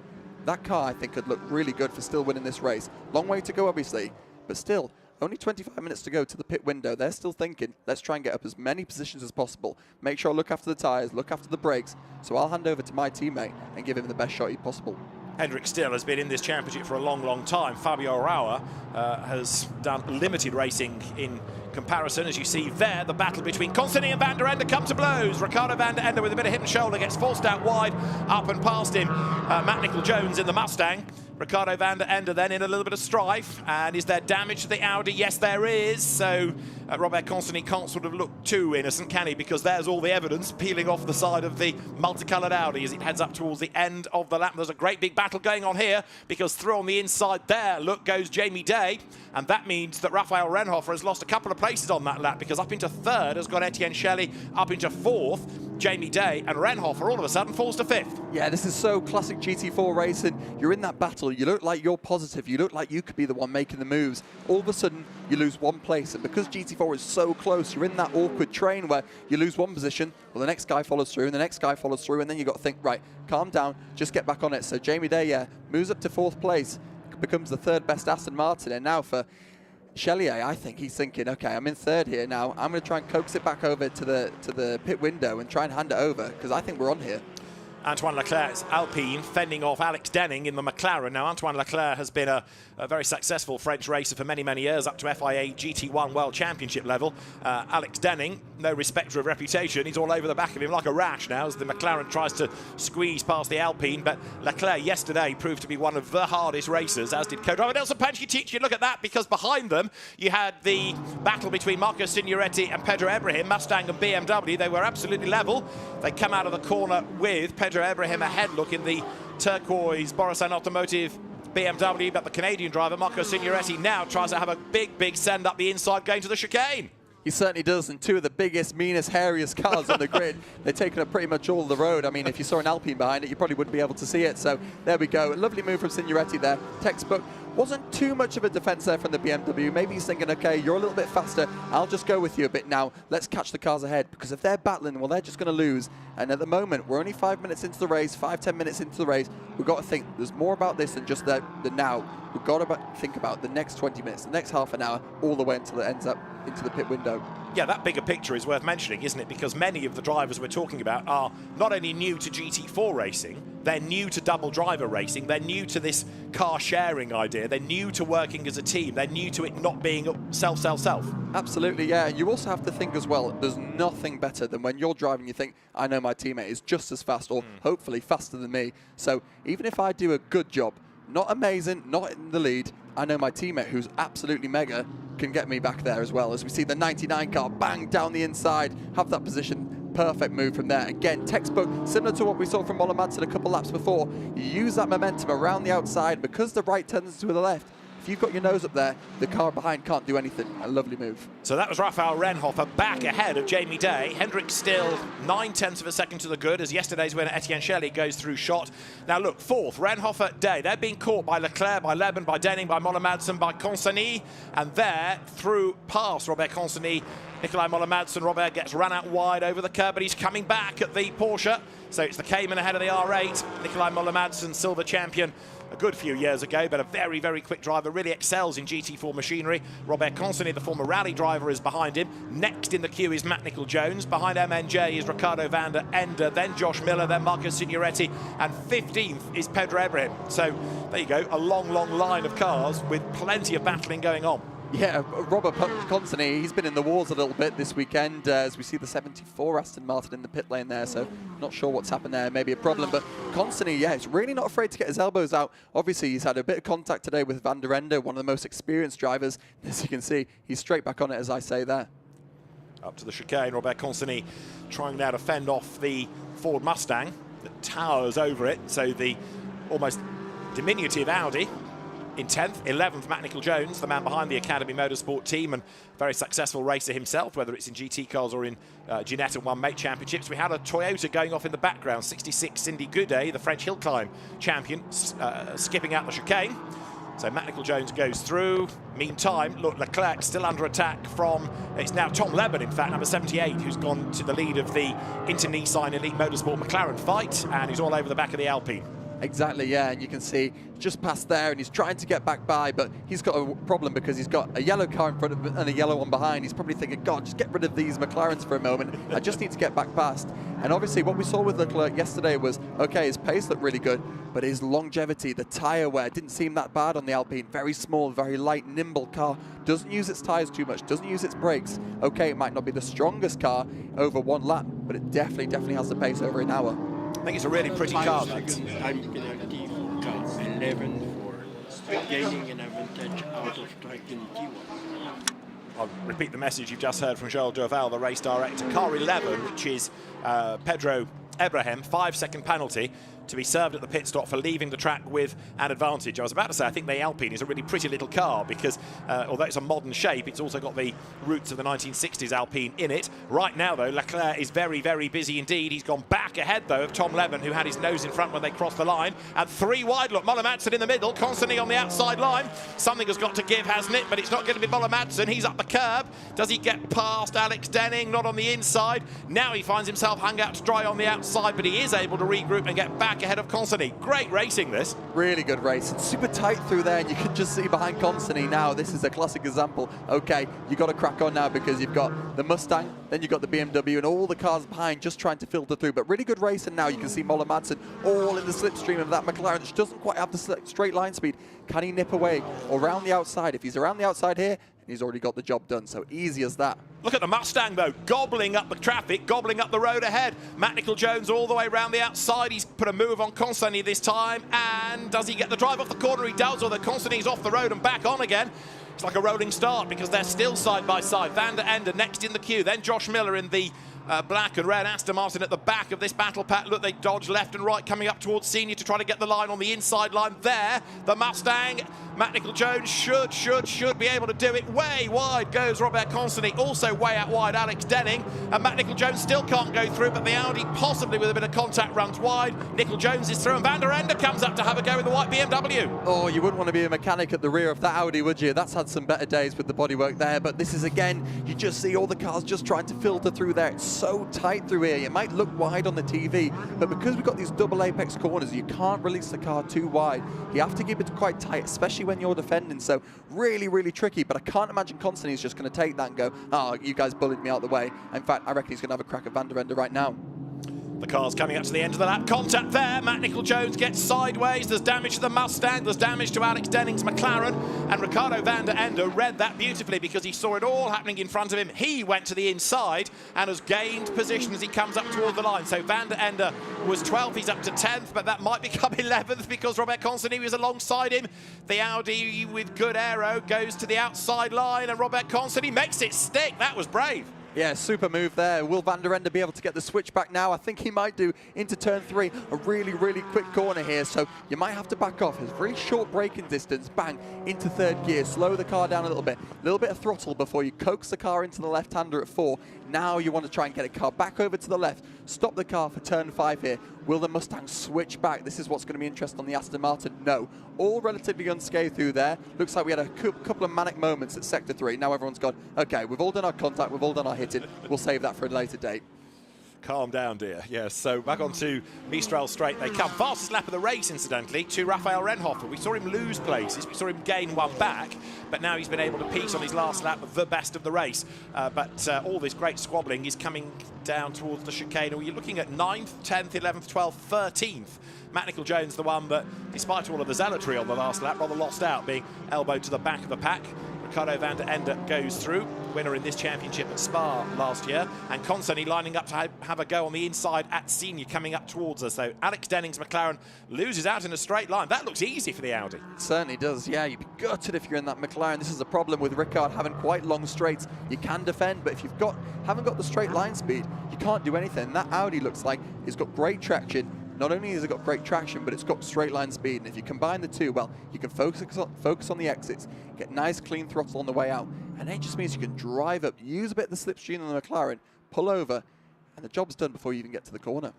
Speaker 2: that car, I think, could look really good for Still winning this race. Long way to go, obviously, but still, only 25 minutes to go to the pit window. They're still thinking, let's try and get up as many positions as possible. Make sure I look after the tyres, look after the brakes. So I'll hand over to my teammate and give him the best shot possible.
Speaker 1: Hendrick Still has been in this championship for a long, long time. Fabio Rauer has done limited racing in comparison. As you see there, the battle between Consony and Van der Ende come to blows. Ricardo Van der Ende with a bit of hidden shoulder gets forced out wide, up and past him. Matt Nicol-Jones in the Mustang. Ricardo Van der Ende then in a little bit of strife. And is there damage to the Audi? Yes, there is. So Robert Consony can't sort of look too innocent, can he? Because there's all the evidence peeling off the side of the multicoloured Audi as it heads up towards the end of the lap. There's a great big battle going on here, because through on the inside there, look, goes Jamie Day. And that means that Raphael Renhofer has lost a couple of places on that lap, because up into 3rd has gone Etienne Shelley, up into 4th, Jamie Day, and Renhofer all of a sudden falls to 5th.
Speaker 2: Yeah, this is so classic GT4 racing. You're in that battle, you look like you're positive, you look like you could be the one making the moves. All of a sudden, you lose 1 place, and because GT4 is so close, you're in that awkward train where you lose 1 position, well, the next guy follows through, and the next guy follows through, and then you've got to think, right, calm down, just get back on it. So Jamie Day, yeah, moves up to 4th place, becomes the 3rd best Aston Martin, and now for Chelier, I think he's thinking, okay, I'm in 3rd here now. I'm going to try and coax it back over to the pit window and try and hand it over, because I think we're on here.
Speaker 1: Antoine Leclerc's Alpine fending off Alex Denning in the McLaren. Now, Antoine Leclerc has been a very successful French racer for many, many years, up to FIA GT1 World Championship level. Alex Denning, no respecter of reputation. He's all over the back of him like a rash now as the McLaren tries to squeeze past the Alpine. But Leclerc yesterday proved to be one of the hardest racers, as did co-driver Nelson Pancic. Look at that, because behind them you had the battle between Marco Signoretti and Pedro Ibrahim, Mustang and BMW. They were absolutely level. They come out of the corner with Pedro Ibrahim ahead, look, in the turquoise Borissan Automotive BMW, but the Canadian driver, Marco Signoretti, now tries to have a big, big send up the inside going to the chicane.
Speaker 2: He certainly does, and 2 of the biggest, meanest, hairiest cars on the grid. They're taking up pretty much all of the road. I mean, if you saw an Alpine behind it, you probably wouldn't be able to see it. So there we go. A lovely move from Signoretti there. Textbook. Wasn't too much of a defense there from the BMW. Maybe he's thinking, okay, you're a little bit faster. I'll just go with you a bit now. Let's catch the cars ahead, because if they're battling, well, they're just going to lose. And at the moment, we're only 5 minutes into the race, 5-10 minutes into the race. We've got to think there's more about this than just the now. We've got to think about the next 20 minutes, the next half an hour, all the way until it ends up into the pit window.
Speaker 1: Yeah, that bigger picture is worth mentioning, isn't it? Because many of the drivers we're talking about are not only new to GT4 racing, they're new to double driver racing, they're new to this car sharing idea, they're new to working as a team, they're new to it not being self.
Speaker 2: Absolutely, yeah. You also have to think as well, there's nothing better than when you're driving, you think, I know my teammate is just as fast, or hopefully faster than me. So even if I do a good job, not amazing, not in the lead, I know my teammate, who's absolutely mega, can get me back there as well. As we see the 99 car bang down the inside, have that position, perfect move from there. Again, textbook, similar to what we saw from Moller Madsen a couple laps before. You use that momentum around the outside, because the right turns to the left. If you've got your nose up there, the car behind can't do anything. A lovely move.
Speaker 1: So that was Raphael Renhofer back ahead of Jamie Day. Hendrick still 0.9 of a second to the good, as yesterday's winner Etienne Shelley goes through shot. Now look, 4th, Renhofer, Day. They're being caught by Leclerc, by Leben, by Denning, by Moller Madsen, by Consony. And there, through past Robert Consony, Nikolai Moller Madsen. Robert gets run out wide over the curb, but he's coming back at the Porsche. So it's the Cayman ahead of the R8. Nikolai Moller Madsen, silver champion, a good few years ago, but a very, very quick driver, really excels in GT4 machinery. Robert Consonny, the former rally driver, is behind him. Next in the queue is Matt Nicol-Jones. Behind MNJ is Ricardo van der Ende, then Josh Miller, then Marco Signoretti, and 15th is Pedro Ibrahim. So there you go, a long, long line of cars with plenty of battling going on.
Speaker 2: Yeah, Robert Consonny, he's been in the wars a little bit this weekend as we see the 74 Aston Martin in the pit lane there, so not sure what's happened there, maybe a problem. But Consonny, yeah, he's really not afraid to get his elbows out. Obviously, he's had a bit of contact today with Van der Ende, one of the most experienced drivers. As you can see, he's straight back on it, as I say there.
Speaker 1: Up to the chicane, Robert Consonny trying now to fend off the Ford Mustang that towers over it, so the almost diminutive Audi. In 10th, 11th, Matt Nicol-Jones, the man behind the Academy Motorsport team and very successful racer himself, whether it's in GT cars or in Ginette and One Mate Championships. We had a Toyota going off in the background, 66 Cindy Goudet, the French hill climb champion, skipping out the chicane. So Matt Nicol-Jones goes through. Meantime, look, Leclerc still under attack from, it's now Tom Leben, in fact, number 78, who's gone to the lead of the Inter-Nissan Elite Motorsport McLaren fight, and he's all over the back of the Alpine.
Speaker 2: Exactly, yeah, and you can see just past there, and he's trying to get back by, but he's got a problem because he's got a yellow car in front of him and a yellow one behind. He's probably thinking, God, just get rid of these McLarens for a moment. I just need to get back past. And obviously what we saw with Leclerc yesterday was, okay, his pace looked really good, but his longevity, the tyre wear, didn't seem that bad on the Alpine. Very small, very light, nimble car. Doesn't use its tyres too much, doesn't use its brakes. Okay, it might not be the strongest car over one lap, but it definitely has the pace over an hour.
Speaker 1: I think it's a really pretty car.
Speaker 6: Time penalty for car 11 for gaining an advantage out of track in T1.
Speaker 1: I'll repeat the message you've just heard from Joel Durval, the race director. Car 11, which is Pedro Ibrahim, 5-second penalty to be served at the pit stop for leaving the track with an advantage. I was about to say, I think the Alpine is a really pretty little car because although it's a modern shape, it's also got the roots of the 1960s Alpine in it. Right now, though, Leclerc is very, very busy indeed. He's gone back ahead, though, of Tom Leben, who had his nose in front when they crossed the line. And 3 wide, look, Moller Madsen in the middle, constantly on the outside line. Something has got to give, hasn't it? But it's not going to be Moller Madsen. He's up the curb. Does he get past Alex Denning? Not on the inside. Now he finds himself hung out to dry on the outside, but he is able to regroup and get back ahead of Consonny. Great racing, this.
Speaker 2: Really good race. It's super tight through there, and you can just see behind Consonny now. This is a classic example. Okay, you got to crack on now because you've got the Mustang, then you've got the BMW, and all the cars behind just trying to filter through. But really good racing now. You can see Moller Madsen all in the slipstream of that McLaren, which doesn't quite have the straight line speed. Can he nip away or around the outside? If he's around the outside here, he's already got the job done, so easy as that.
Speaker 1: Look at the Mustang, though, gobbling up the traffic, gobbling up the road ahead. Matt Nicol-Jones all the way around the outside. He's put a move on Consonny this time, and does he get the drive off the corner? He does, although Consonny's off the road and back on again. It's like a rolling start because they're still side by side. Van der Ende next in the queue, then Josh Miller in the black and red Aston Martin at the back of this battle pack. Look, they dodge left and right, coming up towards Senior to try to get the line on the inside line there. The Mustang, Matt Nicol-Jones should be able to do it. Way wide goes Robert Consonny, also way out wide Alex Denning, and Matt Nicol-Jones still can't go through, but the Audi possibly with a bit of contact runs wide. Nicol-Jones is through, and Van der Ende comes up to have a go with the white BMW.
Speaker 2: Oh, you wouldn't want to be a mechanic at the rear of that Audi, would you? That's had some better days with the bodywork there, but this is, again, you just see all the cars just trying to filter through there. It's so tight through here. It might look wide on the TV, but because we've got these double apex corners, you can't release the car too wide. You have to keep it quite tight, especially when you're defending. So really, really tricky, but I can't imagine Consonny is just going to take that and go, oh, you guys bullied me out the way. In fact, I reckon he's going to have a crack at Van der Ende right now.
Speaker 1: The car's coming up to the end of the lap. Contact there. Matt Nicol-Jones gets sideways. There's damage to the Mustang. There's damage to Alex Denning's McLaren. And Ricardo van der Ende read that beautifully because he saw it all happening in front of him. He went to the inside and has gained position as he comes up toward the line. So van der Ende was 12th. He's up to 10th, but that might become 11th because Robert Consonny was alongside him. The Audi with good aero goes to the outside line, and Robert Consonny makes it stick. That was brave.
Speaker 2: Yeah, super move there. Will Van der Ende be able to get the switch back now? I think he might do into turn 3. A really, really quick corner here, so you might have to back off. It's very short braking distance. Bang, into third gear. Slow the car down a little bit. A little bit of throttle before you coax the car into the left-hander at 4. Now you want to try and get a car back over to the left. Stop the car for turn 5 here. Will the Mustang switch back? This is what's going to be interesting on the Aston Martin. No. All relatively unscathed through there. Looks like we had a couple of manic moments at Sector 3. Now everyone's gone, okay, we've all done our contact, we've all done our hitting. We'll save that for a later date.
Speaker 1: Calm down, dear. Yes, so back onto Mistral Straight they come. Fastest lap of the race, incidentally, to Raphael Renhofer. We saw him lose places, we saw him gain one back, but now he's been able to piece on his last lap the best of the race. But all this great squabbling is coming down towards the chicane. You're looking at 9th, 10th, 11th, 12th, 13th. Matt Nicol-Jones, the one that, despite all of the zealotry on the last lap, rather lost out, being elbowed to the back of the pack. Ricardo van der Ende goes through, winner in this championship at Spa last year, and Consonny lining up to have a go on the inside at Senior coming up towards us. So Alex Denning's McLaren loses out in a straight line. That looks easy for the Audi.
Speaker 2: It certainly does, yeah. You'd be gutted if you're in that McLaren. This is a problem with Ricard having quite long straights. You can defend, but if you've haven't got the straight line speed, you can't do anything. That Audi looks like it's got great traction. Not only has it got great traction, but it's got straight line speed. And if you combine the two, well, you can focus on the exits, get nice clean throttle on the way out. And it just means you can drive up, use a bit of the slipstream on the McLaren, pull over, and the job's done before you even get to the corner.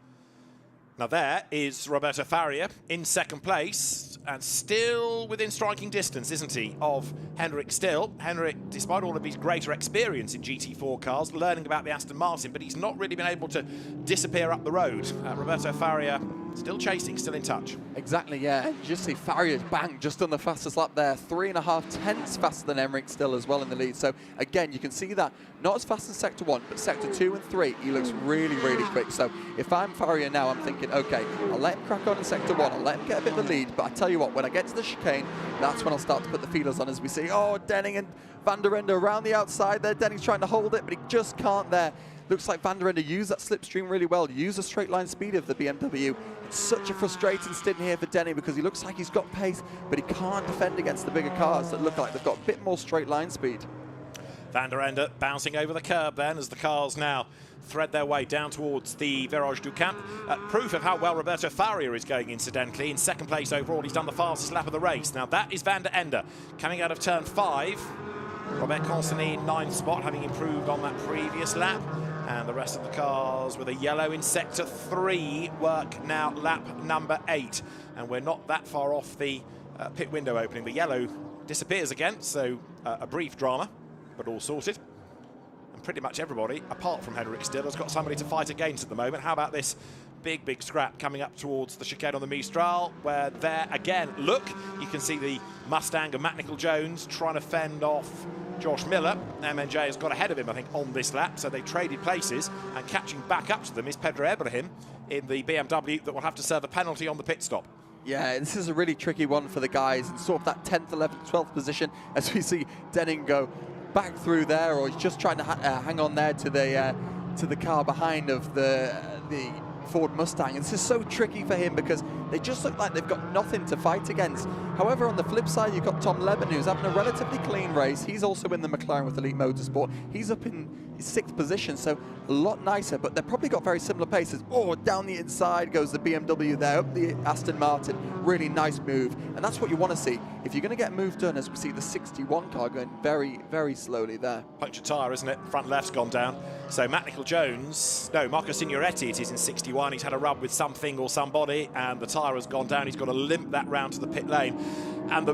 Speaker 1: Now there is Roberto Faria in second place and still within striking distance, isn't he, of Henrik Still. Henrik, despite all of his greater experience in GT4 cars, learning about the Aston Martin, but he's not really been able to disappear up the road. Roberto Faria still chasing, still in touch.
Speaker 2: Exactly, yeah. And just see Faria, bang, just on the fastest lap there. 3.5 tenths faster than Henrik Still as well in the lead. So again, you can see that not as fast as Sector 1, but Sector 2 and 3, he looks really, really quick. So if I'm Faria now, I'm thinking, okay, I'll let him crack on in Sector 1, I'll let him get a bit of the lead, but I tell you what, when I get to the chicane, that's when I'll start to put the feelers on as we see, oh, Denning and van der Ende around the outside there. Denning's trying to hold it, but he just can't there. Looks like van der Ende used that slipstream really well, used the straight line speed of the BMW. It's such a frustrating stint here for Denning because he looks like he's got pace, but he can't defend against the bigger cars that look like they've got a bit more straight line speed.
Speaker 1: Van der Ende bouncing over the curb then as the cars now thread their way down towards the Virage du Camp. Proof of how well Roberto Faria is going, incidentally. In second place overall, he's done the fastest lap of the race. Now that is Van der Ende coming out of turn 5. Robert Consonny in 9th spot, having improved on that previous lap. And the rest of the cars with a yellow in Sector 3 work now lap number 8. And we're not that far off the pit window opening. The yellow disappears again, so a brief drama, but all sorted. And pretty much everybody, apart from Henrik Still, has got somebody to fight against at the moment. How about this big, big scrap coming up towards the chicane on the Mistral, where there again, look, you can see the Mustang of Matt Nicol-Jones trying to fend off Josh Miller. MNJ has got ahead of him, I think, on this lap, so they traded places, and catching back up to them is Pedro Ibrahim in the BMW that will have to serve a penalty on the pit stop.
Speaker 2: Yeah, this is a really tricky one for the guys in sort of that 10th, 11th, 12th position as we see Denning go back through there, or he's just trying to hang on there to the car behind of the Ford Mustang. And this is so tricky for him because they just look like they've got nothing to fight against. However, on the flip side, you've got Tom Leben, who's having a relatively clean race. He's also in the McLaren with Elite Motorsport. He's up in his 6th position, so a lot nicer, but they've probably got very similar paces. Oh, down the inside goes the BMW there, up the Aston Martin. Really nice move, and that's what you want to see. If you're going to get a move done, as we see the 61 car going very, very slowly there.
Speaker 1: Punctured tyre, isn't it? Front left's gone down. So Matt Nicol-Jones, no, Marco Signoretti, it is in 61. He's had a rub with something or somebody, and the tyre has gone down. He's got to limp that round to the pit lane. And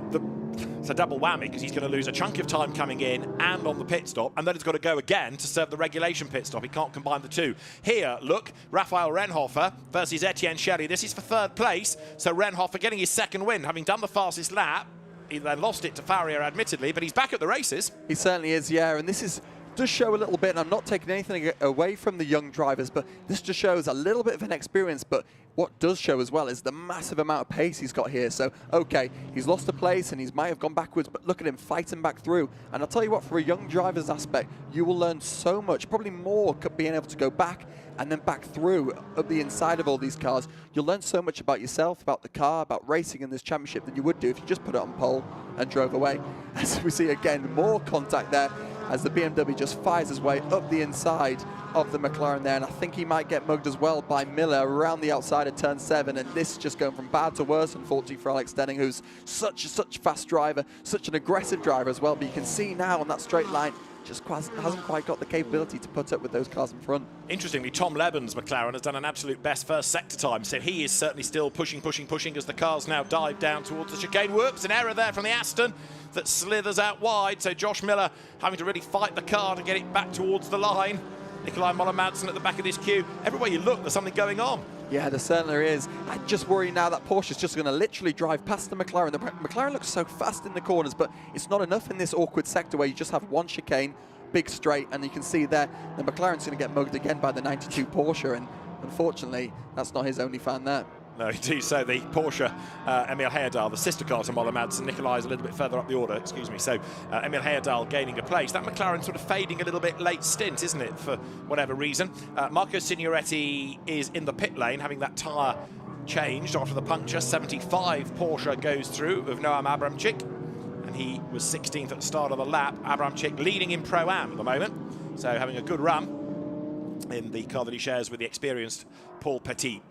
Speaker 1: it's a double whammy because he's going to lose a chunk of time coming in and on the pit stop, and then he's got to go again to serve the regulation pit stop. He can't combine the two. Here, look, Raphael Renhofer versus Etienne Sherry. This is for 3rd place, so Renhofer getting his 2nd win, having done the fastest lap. He then lost it to Faria, admittedly, but he's back at the races.
Speaker 2: He certainly is, yeah, and this does show a little bit, and I'm not taking anything away from the young drivers, but this just shows a little bit of an experience. But what does show as well is the massive amount of pace he's got here. So, okay, he's lost a place and he might have gone backwards, but look at him fighting back through. And I'll tell you what, for a young driver's aspect, you will learn so much, probably more being able to go back and then back through up the inside of all these cars. You'll learn so much about yourself, about the car, about racing in this championship than you would do if you just put it on pole and drove away. As we see again, more contact there as the BMW just fires his way up the inside of the McLaren there, and I think he might get mugged as well by Miller around the outside of turn 7, and this is just going from bad to worse, unfortunately, for Alex Denning, who's such a fast driver, such an aggressive driver as well, but you can see now on that straight line, just hasn't quite got the capability to put up with those cars in front.
Speaker 1: Interestingly, Tom Leben's McLaren has done an absolute best first sector time, so he is certainly still pushing as the cars now dive down towards the chicane. Whoops, an error there from the Aston that slithers out wide, so Josh Miller having to really fight the car to get it back towards the line. Nikolai Moller-Madsen at the back of this queue. Everywhere you look, there's something going on.
Speaker 2: Yeah, there certainly is. I just worry now that Porsche's just going to literally drive past the McLaren. The McLaren looks so fast in the corners, but it's not enough in this awkward sector where you just have one chicane, big straight, and you can see there the McLaren's going to get mugged again by the 92 Porsche, and unfortunately, that's not his only fan there.
Speaker 1: No, indeed. So the Porsche Emil Heyerdahl, the sister car to Moller-Madsen, Nikolai's a little bit further up the order, excuse me. So Emil Heyerdahl gaining a place. That McLaren sort of fading a little bit late stint, isn't it, for whatever reason. Marco Signoretti is in the pit lane, having that tyre changed after the puncture. 75 Porsche goes through with Noam Abramczyk, and he was 16th at the start of the lap. Abramczyk leading in Pro-Am at the moment, so having a good run in the car that he shares with the experienced Paul Petit.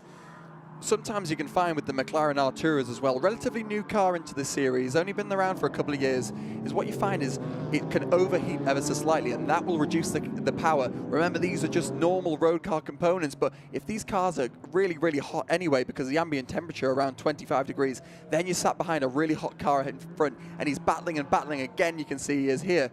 Speaker 2: Sometimes you can find with the McLaren Arturas as well, relatively new car into the series, only been around for a couple of years, is what you find is it can overheat ever so slightly, and that will reduce the power. Remember, these are just normal road car components, but if these cars are really, really hot anyway because the ambient temperature around 25 degrees, then you sat behind a really hot car in front, and he's battling and battling. Again, you can see he is here.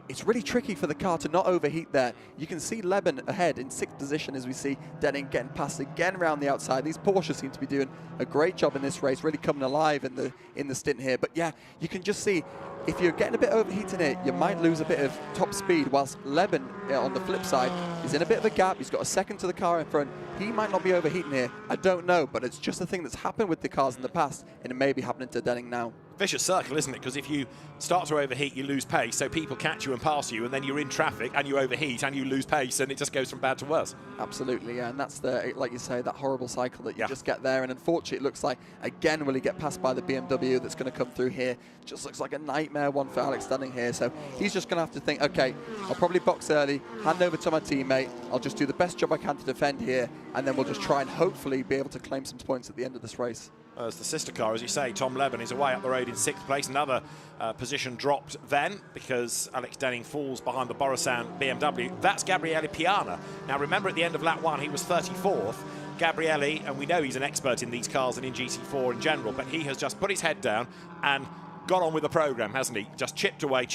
Speaker 2: It's really tricky for the car to not overheat there. You can see Leben ahead in 6th position as we see Denning getting past again around the outside. These Porsche seem to be doing a great job in this race, really coming alive in the stint here. But yeah, you can just see if you're getting a bit overheating it, you might lose a bit of top speed, whilst Leben on the flip side is in a bit of a gap. He's got a second to the car in front. He might not be overheating here. I don't know, but it's just a thing that's happened with the cars in the past, and it may be happening to Denning now.
Speaker 1: Vicious circle, isn't it? Because if you start to overheat, you lose pace, so people catch you and pass you, and then you're in traffic and you overheat and you lose pace, and it just goes from bad to worse.
Speaker 2: Absolutely, yeah, and that's the, like you say, that horrible cycle that you just get there. And unfortunately, it looks like again will he get passed by the BMW that's going to come through here. Just looks like a nightmare one for Alex Denning here. So he's just going to have to think, okay, I'll probably box early, hand over to my teammate. I'll just do the best job I can to defend here, and then we'll just try and hopefully be able to claim some points at the end of this race.
Speaker 1: As the sister car, as you say, Tom Leben is away up the road in 6th place. Another position dropped then because Alex Denning falls behind the Borusan BMW. That's Gabriele Piana. Now remember, at the end of lap 1, he was 34th. Gabriele, and we know he's an expert in these cars and in GT4 in general, but he has just put his head down and got on with the program, hasn't he? Just chipped away,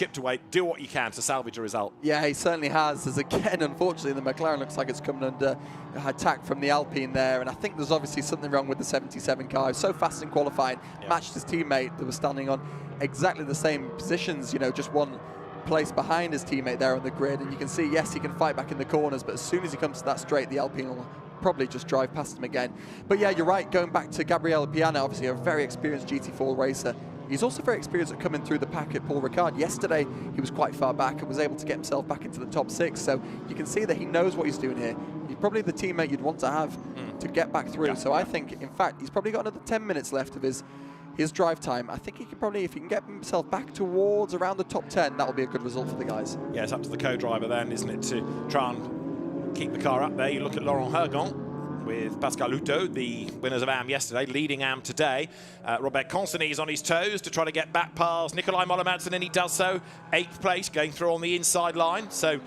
Speaker 1: do what you can to salvage a result.
Speaker 2: Yeah, he certainly has. As again, unfortunately, the McLaren looks like it's coming under attack from the Alpine there, and I think there's obviously something wrong with the 77 car. He was so fast in qualifying, matched his teammate that was standing on exactly the same positions, you know, just one place behind his teammate there on the grid, and you can see, yes, he can fight back in the corners, but as soon as he comes to that straight, the Alpine will probably just drive past him again. But yeah, you're right, going back to Gabriele Piana, obviously a very experienced GT4 racer. He's also very experienced at coming through the pack at Paul Ricard. Yesterday, he was quite far back and was able to get himself back into the top 6. So you can see that he knows what he's doing here. He's probably the teammate you'd want to have to get back through. Yeah. So I think, in fact, he's probably got another 10 minutes left of his drive time. I think he can probably, if he can get himself back towards around the top 10, that'll be a good result for the guys.
Speaker 1: Yeah, it's up to the co-driver then, isn't it, to try and keep the car up there. You look at Laurent Hergon with Pascal Houteau, the winners of AM yesterday, leading AM today. Robert Consony is on his toes to try to get back past Nikolai Moller-Madsen, and he does so. 8th place, going through on the inside line. So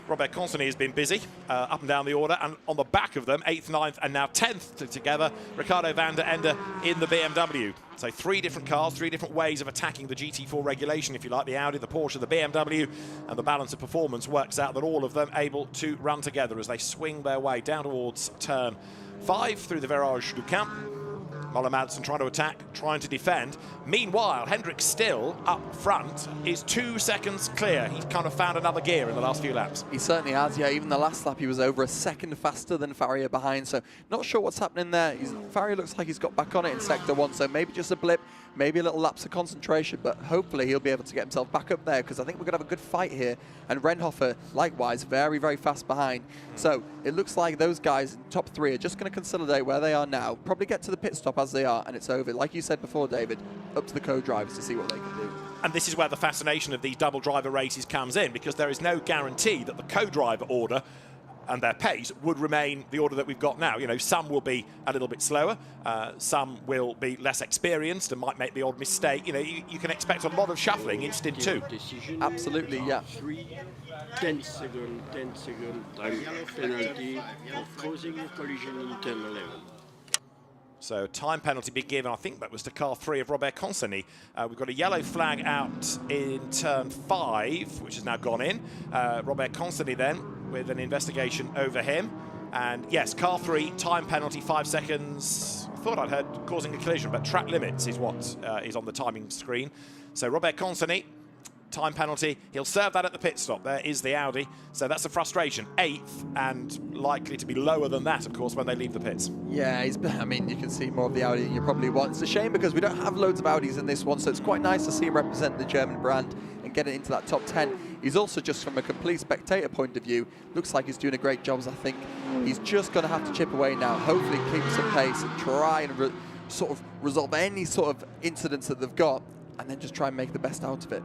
Speaker 1: Robert Consony has been busy up and down the order, and on the back of them, 8th, 9th, and now 10th together, Ricardo van der Ende in the BMW. So 3 different cars, 3 different ways of attacking the GT4 regulation, if you like. The Audi, the Porsche, the BMW, and the balance of performance works out that all of them able to run together as they swing their way down towards turn 5 through the Virage du Camp. Moller-Madsen trying to attack, trying to defend. Meanwhile, Hendrick still up front is 2 seconds clear. He's kind of found another gear in the last few laps.
Speaker 2: He certainly has, yeah. Even the last lap, he was over a second faster than Farrier behind. So not sure what's happening there. Farrier looks like he's got back on it in Sector 1, so maybe just a blip, maybe a little lapse of concentration, but hopefully he'll be able to get himself back up there, because I think we're going to have a good fight here. And Renhofer, likewise, very, very fast behind. So it looks like those guys in top 3 are just going to consolidate where they are now, probably get to the pit stop as they are, and it's over. Like you said before, David, up to the co-drivers to see what they can do.
Speaker 1: And this is where the fascination of these double driver races comes in, because there is no guarantee that the co-driver order and their pace would remain the order that we've got now. You know, some will be a little bit slower, some will be less experienced and might make the odd mistake. You know, you can expect a lot of shuffling in stint 2.
Speaker 2: Absolutely, yeah.
Speaker 6: 10 second time penalty of causing a collision in turn 11.
Speaker 1: So time penalty being given, I think that was to car 3 of Robert Consony. We've got a yellow flag out in turn 5, which has now gone in. Robert Consony then with an investigation over him. And yes, car 3, time penalty, 5 seconds. I thought I'd heard causing a collision, but track limits is what is on the timing screen. So Robert Consonny, time penalty. He'll serve that at the pit stop. There is the Audi. So that's a frustration. 8th, and likely to be lower than that, of course, when they leave the pits.
Speaker 2: Yeah, I mean, you can see more of the Audi you probably want. It's a shame because we don't have loads of Audis in this one, so it's quite nice to see him represent the German brand and get it into that top 10. He's also, just from a complete spectator point of view, looks like he's doing a great job. I think he's just going to have to chip away now, hopefully keep some pace and try and sort of resolve any sort of incidents that they've got, and then just try and make the best out of it.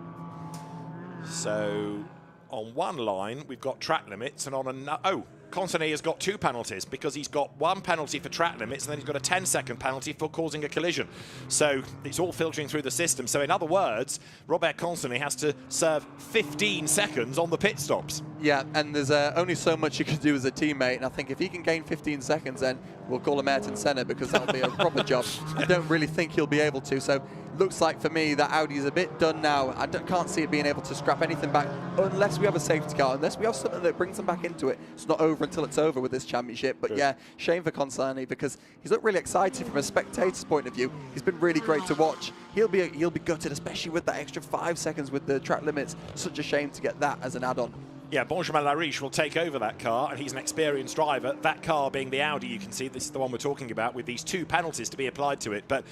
Speaker 1: So on one line, we've got track limits, and on another, oh, Consonny has got 2 penalties because he's got 1 penalty for track limits and then he's got a 10-second penalty for causing a collision. So it's all filtering through the system. So in other words, Robert Consonny has to serve 15 seconds on the pit stops.
Speaker 2: Yeah, and there's only so much you can do as a teammate, and I think if he can gain 15 seconds, then we'll call him Ayrton Senna, because that'll be a proper job. I don't really think he'll be able to, so looks like for me that Audi's a bit done now. I can't see it being able to scrap anything back unless we have a safety car, unless we have something that brings them back into it. It's not over until it's over with this championship. But yeah, shame for Consani, because he's looked really excited from a spectator's point of view. He's been really great to watch. He'll be gutted, especially with that extra 5 seconds with the track limits. Such a shame to get that as an add-on.
Speaker 1: Yeah, Benjamin Lariche will take over that car, and he's an experienced driver. That car being the Audi, you can see, this is the one we're talking about, with these 2 penalties to be applied to it. But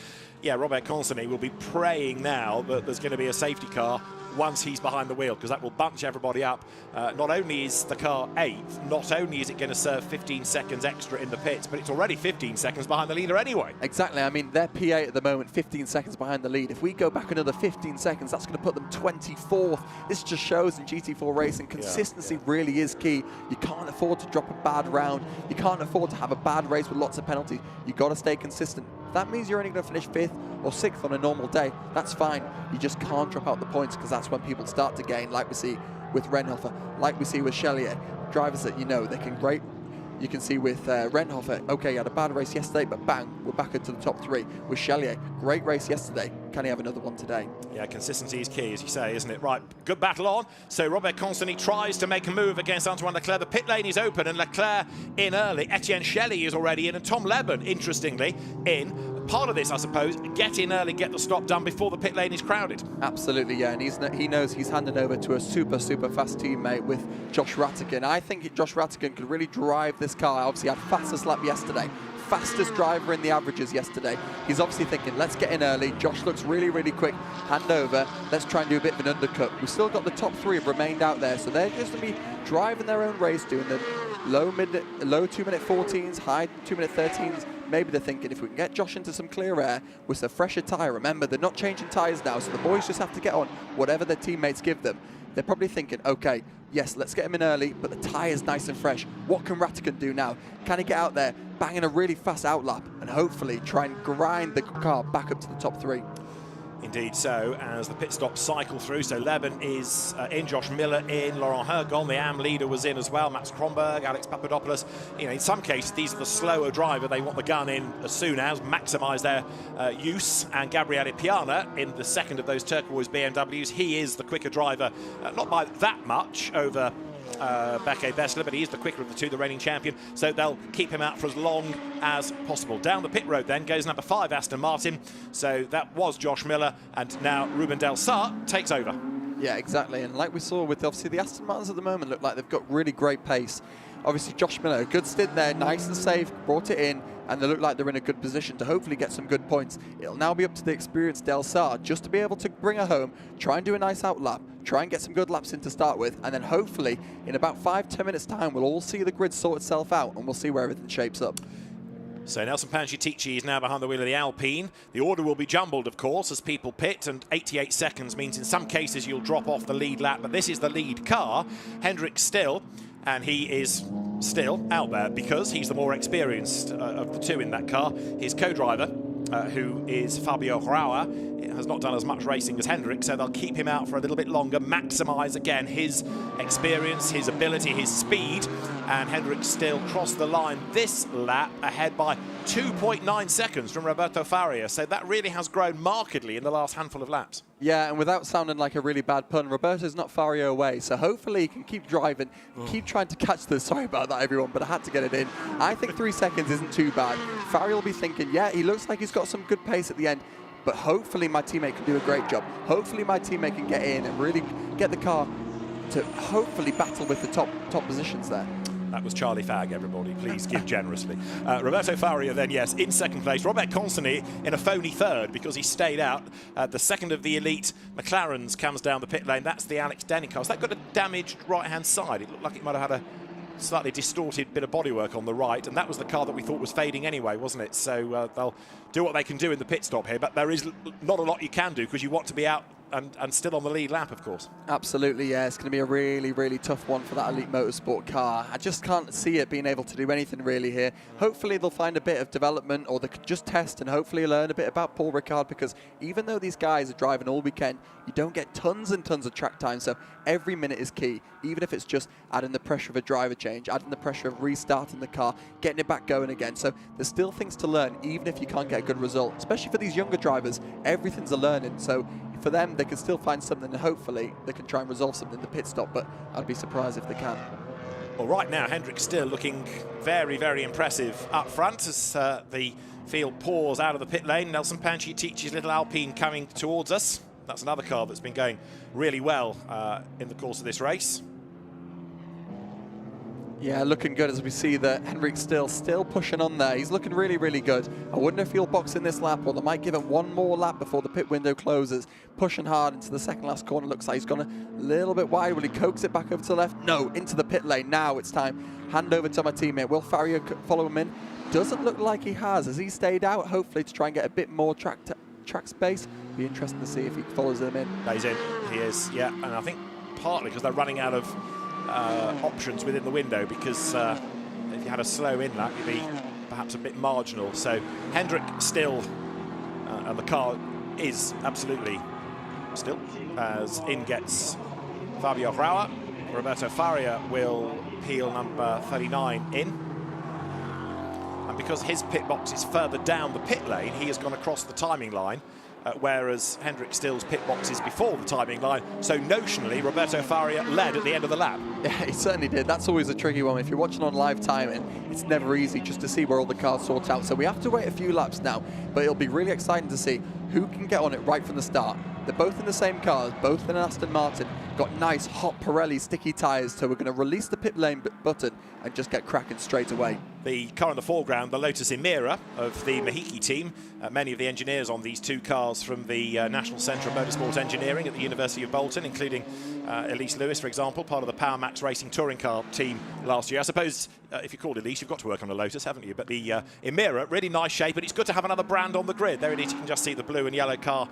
Speaker 1: yeah, Robert Consonny will be praying now that there's going to be a safety car once he's behind the wheel, because that will bunch everybody up. Not only is the car 8th, not only is it going to serve 15 seconds extra in the pits, but it's already 15 seconds behind the leader anyway.
Speaker 2: Exactly. I mean, they're P8 at the moment, 15 seconds behind the lead. If we go back another 15 seconds, that's going to put them 24th. This just shows in GT4 racing, consistency really is key. You can't afford to drop a bad round. You can't afford to have a bad race with lots of penalties. You've got to stay consistent. If that means you're only going to finish 5th or 6th on a normal day, that's fine. You just can't drop out the points, because that's when people start to gain, like we see with Renhofer, like we see with Chelier. Drivers that, you know, they can great. You can see with Renhofer, okay, he had a bad race yesterday, but bang, we're back into the top 3. With Chelier, great race yesterday. Can he have another one today?
Speaker 1: Yeah, consistency is key, as you say, isn't it? Right, good battle on. So Robert Consonny tries to make a move against Antoine Leclerc. The pit lane is open, and Leclerc in early. Etienne Chelier is already in, and Tom Leben, interestingly, in. Part of this, I suppose, get in early, get the stop done before the pit lane is crowded.
Speaker 2: Absolutely, yeah, and he knows he's handing over to a super fast teammate with Josh Rattigan. I think Josh Rattigan could really drive this car. Obviously had fastest lap yesterday, fastest driver in the averages yesterday. He's obviously thinking, let's get in early. Josh looks really quick, hand over, let's try and do a bit of an undercut. We've still got the top 3 have remained out there, so they're just going to be driving their own race, doing the low 2-minute 14s, high 2-minute 13s. Maybe they're thinking, if we can get Josh into some clear air with a fresher tyre, remember, they're not changing tyres now, so the boys just have to get on whatever their teammates give them. They're probably thinking, okay, yes, let's get him in early, but the tyre's nice and fresh. What can Rattigan do now? Can he get out there, banging a really fast outlap, and hopefully try and grind the car back up to the top 3?
Speaker 1: Indeed so, as the pit stops cycle through. So Leben is in, Josh Miller in, Laurent Hergon, the AM leader, was in as well, Max Kronberg, Alex Papadopoulos. You know, in some cases, these are the slower driver. They want the gun in as soon as, maximise their use. And Gabriele Piana, in the second of those turquoise BMWs, he is the quicker driver, not by that much over Bekke Bessler, but he is the quicker of the 2, the reigning champion, so they'll keep him out for as long as possible. Down the pit road then goes number 5, Aston Martin. So that was Josh Miller, and now Ruben Del Sar takes over.
Speaker 2: Yeah, exactly, and like we saw with obviously the Aston Martins at the moment, look like they've got really great pace. Obviously Josh Miller, a good stint there, nice and safe, brought it in, and they look like they're in a good position to hopefully get some good points. It'll now be up to the experienced Del Sar just to be able to bring her home, try and do a nice outlap, try and get some good laps in to start with, and then hopefully in about 5-10 minutes time we'll all see the grid sort itself out and we'll see where everything shapes up.
Speaker 1: So Nelson Panciatici is now behind the wheel of the Alpine. The order will be jumbled, of course, as people pit, and 88 seconds means in some cases you'll drop off the lead lap, but this is the lead car. Hendrick still, and he is still out there because he's the more experienced of the 2 in that car. His co-driver, who is Fabio Rauer, has not done as much racing as Hendrick, so they'll keep him out for a little bit longer, maximise again his experience, his ability, his speed, and Hendrik Still crossed the line this lap ahead by 2.9 seconds from Roberto Faria. So that really has grown markedly in the last handful of laps.
Speaker 2: Yeah, and without sounding like a really bad pun, Roberto's not Faria away, so hopefully he can keep driving, keep trying to catch this. Sorry about that, everyone, but I had to get it in. I think 3 seconds isn't too bad. Faria will be thinking, yeah, he looks like he's got some good pace at the end, but hopefully my teammate can do a great job. Hopefully my teammate can get in and really get the car to hopefully battle with the top positions there.
Speaker 1: That was Charlie Fagg, everybody. Please give generously. Roberto Faria then, yes, in second place. Robert Constantly in a phony third because he stayed out. The second of the elite McLarens comes down the pit lane. That's the Alex Denny car. So that got a damaged right-hand side. It looked like it might have had a slightly distorted bit of bodywork on the right, and that was the car that we thought was fading anyway, wasn't it? So they'll do what they can do in the pit stop here, but there is not a lot you can do because you want to be out and still on the lead lap, of course.
Speaker 2: Absolutely, yeah. It's going to be a really, really tough one for that Elite Motorsport car. I just can't see it being able to do anything really here. Hopefully they'll find a bit of development, or they could just test and hopefully learn a bit about Paul Ricard, because even though these guys are driving all weekend, you don't get tons and tons of track time, so every minute is key, even if it's just adding the pressure of a driver change, adding the pressure of restarting the car, getting it back going again. So there's still things to learn, even if you can't get a good result. Especially for these younger drivers, everything's a learning. So for them, they can still find something, and hopefully they can try and resolve something in the pit stop, but I'd be surprised if they can.
Speaker 1: Well, right now, Hendrik Still looking very, very impressive up front as the field pours out of the pit lane. Nelson Panciati's little Alpine coming towards us. That's another car that's been going really well in the course of this race.
Speaker 2: Yeah, looking good as we see that Hendrik still pushing on there. He's looking really, really good. I wonder if he'll box in this lap, or they might give him one more lap before the pit window closes. Pushing hard into the second last corner. Looks like he's gone a little bit wide. Will he coax it back over to the left? No, into the pit lane. Now it's time. Hand over to my teammate. Will Faria follow him in? Doesn't look like he has. Has he stayed out, hopefully, to try and get a bit more track space? Be interesting to see if he follows them in.
Speaker 1: He's in. He is, yeah. And I think partly because they're running out of options within the window, because if you had a slow in lap, you'd be perhaps a bit marginal. So Hendrik Still, and the car is absolutely still, as in gets Fabio Rauer. Roberto Faria will peel number 39 in. And because his pit box is further down the pit lane, he has gone across the timing line, whereas Hendrik Still's pit box is before the timing line. So notionally, Roberto Faria led at the end of the lap.
Speaker 2: Yeah, he certainly did. That's always a tricky one. If you're watching on live timing, it's never easy just to see where all the cars sort out. So we have to wait a few laps now, but it'll be really exciting to see who can get on it right from the start. They're both in the same cars, both in an Aston Martin, got nice hot Pirelli sticky tyres, so we're going to release the pit lane button and just get cracking straight away.
Speaker 1: The car in the foreground, the Lotus Emira of the Mahiki team. Many of the engineers on these two cars from the National Centre of Motorsport Engineering at the University of Bolton, including Elise Lewis, for example, part of the Power Max Racing touring car team last year. I suppose if you're called Elise, you've got to work on a Lotus, haven't you? But the Emira, really nice shape, and it's good to have another brand on the grid. There it is, you can just see the blue and yellow car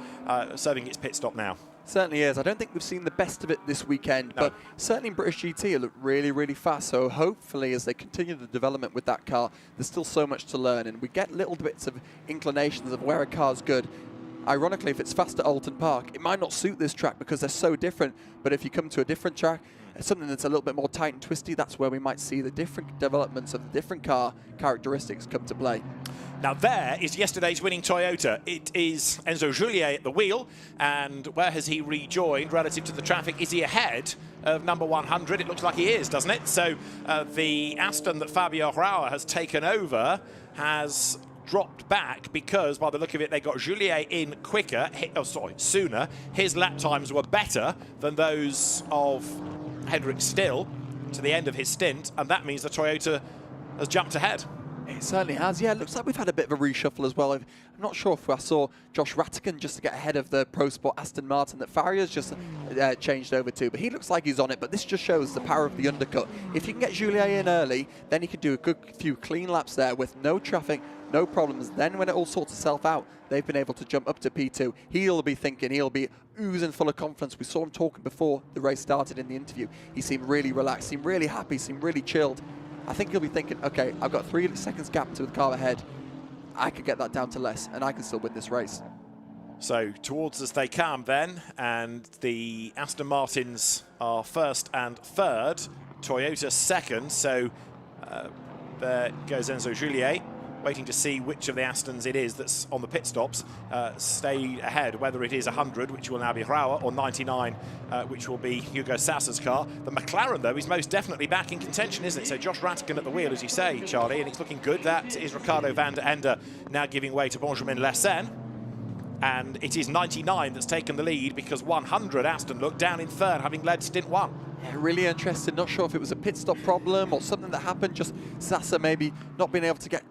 Speaker 1: serving its pit stop now.
Speaker 2: Certainly is. I don't think we've seen the best of it this weekend, but certainly in British GT it looked really, really fast. So hopefully as they continue the development with that car, there's still so much to learn, and we get little bits of inclinations of where a car's good. Ironically, if it's fast at Alton Park, it might not suit this track because they're so different, but if you come to a different track, something that's a little bit more tight and twisty, that's where we might see the different developments of the different car characteristics come to play.
Speaker 1: Now there is yesterday's winning Toyota. It is Enzo Juliet at the wheel, and where has he rejoined relative to the traffic? Is he ahead of number 100? It looks like he is, doesn't it? So the Aston that Fabio Rauer has taken over has dropped back because, by the look of it, they got Juliet in quicker, sooner. His lap times were better than those of Hendrik Still to the end of his stint, and that means the Toyota has jumped ahead.
Speaker 2: It certainly has, yeah. It looks like we've had a bit of a reshuffle as well. I'm not sure if I saw Josh Rattigan just to get ahead of the Pro Sport Aston Martin that Faria's just changed over to, but he looks like he's on it. But this just shows the power of the undercut. If you can get Juliet in early, then he can do a good few clean laps there with no traffic, no problems. Then when it all sorts itself out, they've been able to jump up to P2. He'll be thinking, he'll be oozing full of confidence. We saw him talking before the race started in the interview. He seemed really relaxed, seemed really happy, seemed really chilled. I think he'll be thinking, okay, I've got 3 seconds gap to the car ahead. I could get that down to less, and I can still win this race.
Speaker 1: So towards us they come then, and the Aston Martins are first and third. Toyota second, so there goes Enzo Juliet, waiting to see which of the Astons it is that's on the pit stops stay ahead, whether it is 100, which will now be Rauer, or 99, which will be Hugo Sasser's car. The McLaren, though, is most definitely back in contention, isn't it? So Josh Rattigan at the wheel, as you say, Charlie, and it's looking good. That is Ricardo van der Ende now giving way to Benjamin Lessen. And it is 99 that's taken the lead, because 100 Aston looked down in third, having led stint 1.
Speaker 2: Yeah, really interested. Not sure if it was a pit stop problem or something that happened. Just Sasser maybe not being able to get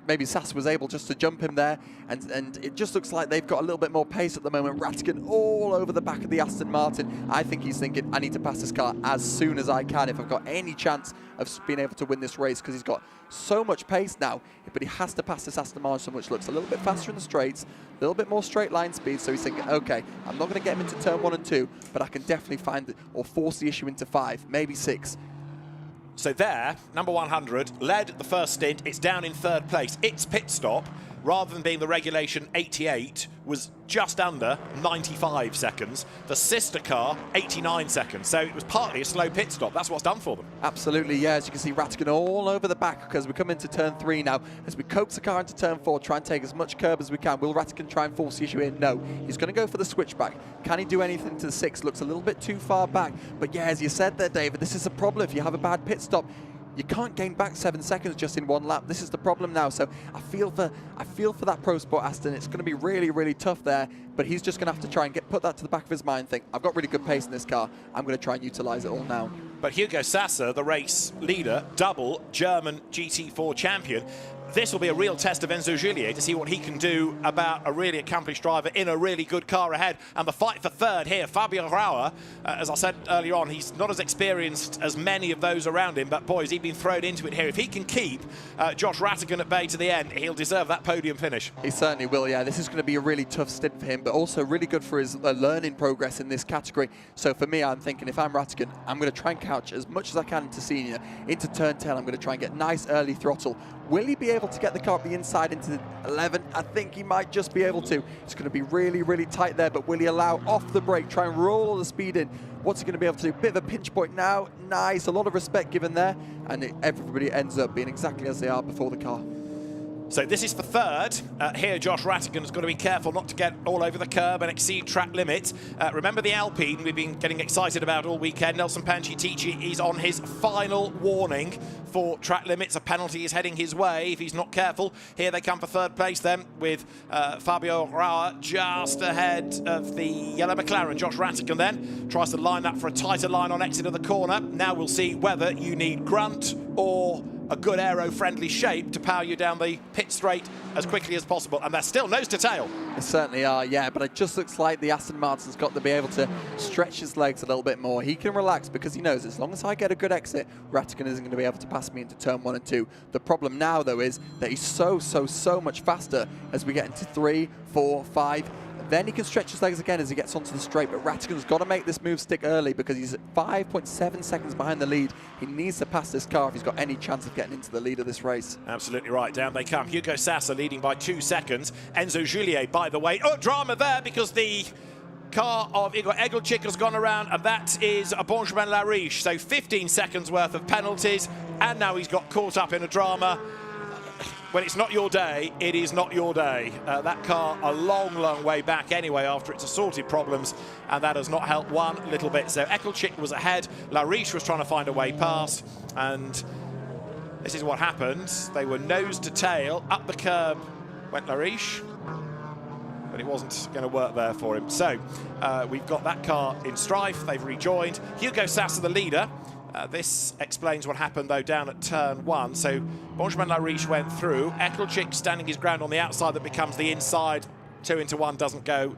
Speaker 2: maybe Sasser was able just to jump him there, and it just looks like they've got a little bit more pace at the moment. Rattigan all over the back of the Aston Martin. I think he's thinking, I need to pass this car as soon as I can if I've got any chance of being able to win this race, because he's got so much pace now, but he has to pass this Aston Martin, which looks a little bit faster in the straights, a little bit more straight line speed. So he's thinking, okay, I'm not going to get him into turn 1 and 2, but I can definitely find or force the issue into 5, maybe 6.
Speaker 1: So there, number 100 led the first stint. It's down in third place. Its pit stop, rather than being the regulation 88, was just under 95 seconds. The sister car, 89 seconds. So it was partly a slow pit stop. That's what's done for them.
Speaker 2: Absolutely, yeah. As you can see, Rattigan all over the back, because we come into turn 3 now. As we coax the car into turn 4, try and take as much curb as we can. Will Rattigan try and force the issue in? No. He's going to go for the switchback. Can he do anything to the 6? Looks a little bit too far back. But yeah, as you said there, David, this is a problem. If you have a bad pit stop, you can't gain back 7 seconds just in one lap. This is the problem now. So I feel for that Pro Sport Aston. It's going to be really, really tough there. But he's just going to have to try and put that to the back of his mind. Think, I've got really good pace in this car. I'm going to try and utilise it all now.
Speaker 1: But Hugo Sasser, the race leader, double German GT4 champion. This will be a real test of Enzo Juliet to see what he can do about a really accomplished driver in a really good car ahead. And the fight for third here, Fabio Rauer, as I said earlier on, he's not as experienced as many of those around him, but boy, has he been thrown into it here. If he can keep Josh Rattigan at bay to the end, he'll deserve that podium finish.
Speaker 2: He certainly will, yeah. This is going to be a really tough stint for him, but also really good for his learning progress in this category. So for me, I'm thinking, if I'm Rattigan, I'm going to try and couch as much as I can into senior. Into turn 10, I'm going to try and get nice early throttle. Will he be able to get the car up the inside into 11? I think he might just be able to. It's going to be really, really tight there, but will he allow off the brake, try and roll all the speed in? What's he going to be able to do? Bit of a pinch point now. Nice, a lot of respect given there, and everybody ends up being exactly as they are before the car.
Speaker 1: So this is for third. Here, Josh Rattigan has got to be careful not to get all over the curb and exceed track limits. Remember the Alpine we've been getting excited about all weekend. Nelson Pancitici is on his final warning for track limits. A penalty is heading his way if he's not careful. Here they come for third place then, with Fabio Rauer just ahead of the yellow McLaren. Josh Rattigan then tries to line up for a tighter line on exit of the corner. Now we'll see whether you need grunt or a good aero-friendly shape to power you down the pit straight as quickly as possible. And they're still nose to tail.
Speaker 2: They certainly are, yeah, but it just looks like the Aston Martin's got to be able to stretch his legs a little bit more. He can relax because he knows as long as I get a good exit, Rattigan isn't going to be able to pass me into turn 1 and 2. The problem now, though, is that he's so much faster as we get into 3, 4, 5. Then he can stretch his legs again as he gets onto the straight, but Rattigan's got to make this move stick early because he's 5.7 seconds behind the lead. He needs to pass this car if he's got any chance of getting into the lead of this race.
Speaker 1: Absolutely right. Down they come. Hugo Sasser leading by 2 seconds. Enzo Juliet, by the way. Oh, drama there because the car of Igor Egelchik has gone around, and that is a Benjamin Lariche. So 15 seconds worth of penalties, and now he's got caught up in a drama. When it's not your day, it is not your day. That car a long way back anyway after its assorted problems, and that has not helped one little bit. So Egelchik was ahead, Lariche was trying to find a way past, and this is what happened. They were nose to tail, up the curb went Lariche, but it wasn't going to work there for him. So we've got that car in strife, they've rejoined. Hugo Sasser, the leader. This explains what happened, though, down at turn 1. So Benjamin Lariche went through. Egelchik standing his ground on the outside that becomes the inside. 2 into 1 doesn't go,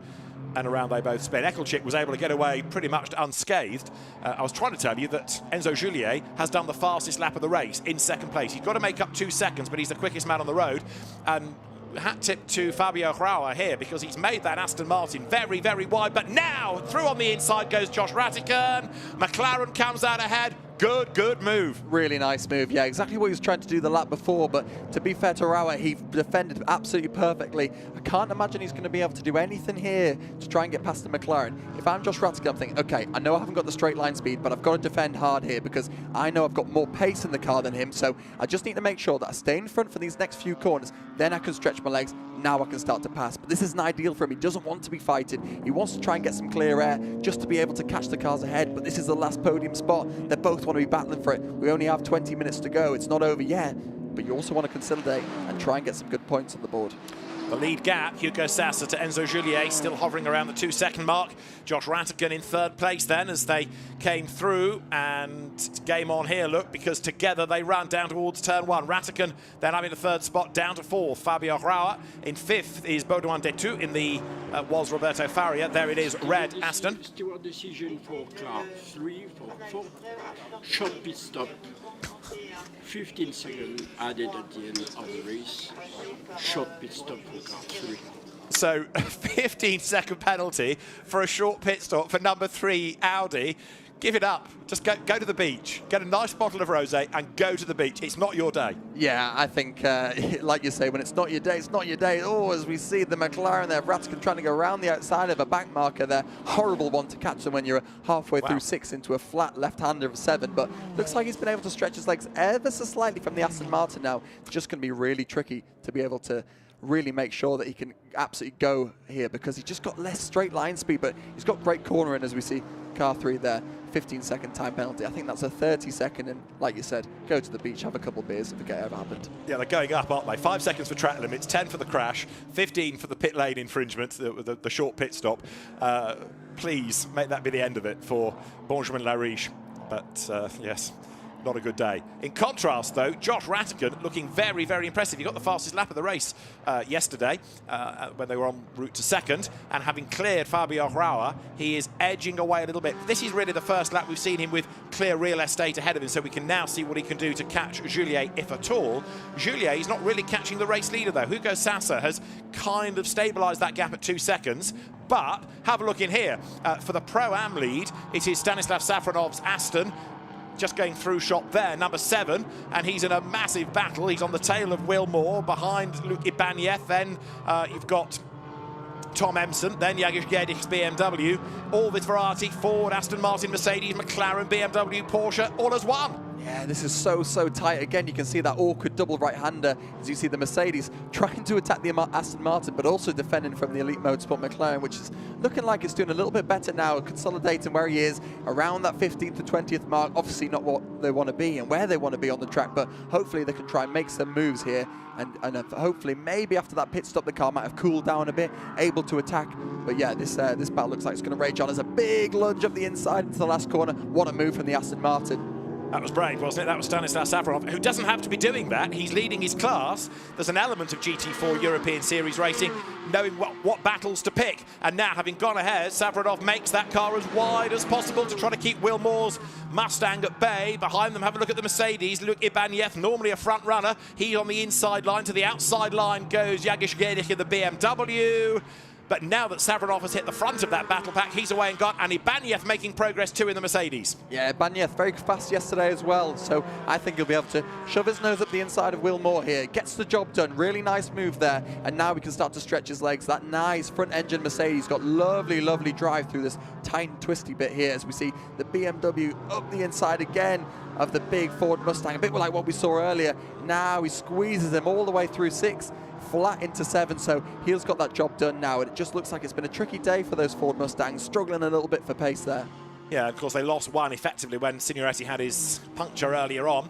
Speaker 1: and around they both spin. Egelchik was able to get away pretty much unscathed. I was trying to tell you that Enzo Juliet has done the fastest lap of the race in second place. He's got to make up 2 seconds, but he's the quickest man on the road. And hat tip to Fabio Rauer here because he's made that Aston Martin very wide. But now, through on the inside goes Josh Rattigan. McLaren comes out ahead. Good move.
Speaker 2: Really nice move, yeah, exactly what he was trying to do the lap before, but to be fair to Rauer, he defended absolutely perfectly. I can't imagine he's going to be able to do anything here to try and get past the McLaren. If I'm Josh Rattigan, I'm thinking, okay, I know I haven't got the straight line speed, but I've got to defend hard here because I know I've got more pace in the car than him, so I just need to make sure that I stay in front for these next few corners, then I can stretch my legs, now I can start to pass. But this isn't ideal for him. He doesn't want to be fighting. He wants to try and get some clear air just to be able to catch the cars ahead, but this is the last podium spot. They both want to be battling for it. We only have 20 minutes to go. It's not over yet, but you also want to consolidate and try and get some good points on the board.
Speaker 1: The lead gap, Hugo Sassa to Enzo Juliet, still hovering around the 2-second mark. Josh Rattigan in third place then as they came through, and game on here, look, because together they run down towards turn one. Rattigan then having the third spot, down to fourth. Fabio Rauer in fifth is Baudouin Detu in the was Roberto Faria. There it is, red Aston.
Speaker 6: Steward decision for car 3, for 4. Short pit stop. 15 seconds added at the end of the race. Short pit stop for car 3.
Speaker 1: So 15-second penalty for a short pit stop for number 3 Audi. Give it up. Just go to the beach. Get a nice bottle of rosé and go to the beach. It's not your day.
Speaker 2: Yeah, I think, like you say, when it's not your day, it's not your day. Oh, as we see the McLaren there, Rattigan trying to go around the outside of a back marker there. Horrible one to catch them when you're halfway through 6 into a flat left-hander of 7. But looks like he's been able to stretch his legs ever so slightly from the Aston Martin now. It's just going to be really tricky to be able to really make sure that he can absolutely go here because he's just got less straight line speed, but he's got great cornering as we see car 3 there. 15-second time penalty. I think that's a 30-second, and like you said, go to the beach, have a couple of beers and forget it ever happened.
Speaker 1: Yeah, they're going up, aren't they? 5 seconds for track limits, 10 for the crash, 15 for the pit lane infringement, the short pit stop. Please make that be the end of it for Benjamin Lariche. But yes, not a good day. In contrast, though, Josh Rattigan looking very, very impressive. He got the fastest lap of the race yesterday when they were en route to second, and having cleared Fabio Rauer, he is edging away a little bit. This is really the first lap we've seen him with clear real estate ahead of him, so we can now see what he can do to catch Juliet, if at all. Juliet is not really catching the race leader, though. Hugo Sassa has kind of stabilised that gap at 2 seconds. But have a look in here. For the Pro-Am lead, it is Stanislav Safronov's Aston. Just going through shot there, number 7, and he's in a massive battle. He's on the tail of Will Moore, behind Luc Ibanez. Then you've got Tom Emson, then Jagish Gedich's BMW, all this variety, Ford, Aston Martin, Mercedes, McLaren, BMW, Porsche, all as one.
Speaker 2: Yeah, this is so tight. Again, you can see that awkward double right-hander as you see the Mercedes trying to attack the Aston Martin, but also defending from the Elite Motorsport McLaren, which is looking like it's doing a little bit better now, consolidating where he is around that 15th to 20th mark. Obviously not what they want to be and where they want to be on the track, but hopefully they can try and make some moves here. And hopefully maybe after that pit stop the car might have cooled down a bit, able to attack. But yeah, this battle looks like it's going to rage on. As a big lunge up the inside into the last corner. What a move from the Aston Martin.
Speaker 1: That was brave, wasn't it? That was Stanislav Safronov, who doesn't have to be doing that. He's leading his class. There's an element of GT4 European Series racing, knowing what battles to pick. And now, having gone ahead, Safronov makes that car as wide as possible to try to keep Will Moore's Mustang at bay. Behind them, have a look at the Mercedes. Luc Ibanez, normally a front runner. He's on the inside line. To the outside line goes Jagish Gedich in the BMW. But now that Safronov has hit the front of that battle pack, he's away and gone, and Ibanez making progress too in the Mercedes.
Speaker 2: Yeah, Ibanez very fast yesterday as well, so I think he'll be able to shove his nose up the inside of Will Moore here. Gets the job done, really nice move there, and now we can start to stretch his legs. That nice front-engine Mercedes got lovely drive through this tight and twisty bit here as we see the BMW up the inside again of the big Ford Mustang, a bit like what we saw earlier. Now he squeezes him all the way through 6. Flat into 7, so he's got that job done now, and it just looks like it's been a tricky day for those Ford Mustangs, struggling a little bit for pace there.
Speaker 1: Yeah, of course they lost one effectively when Signoretti had his puncture earlier on.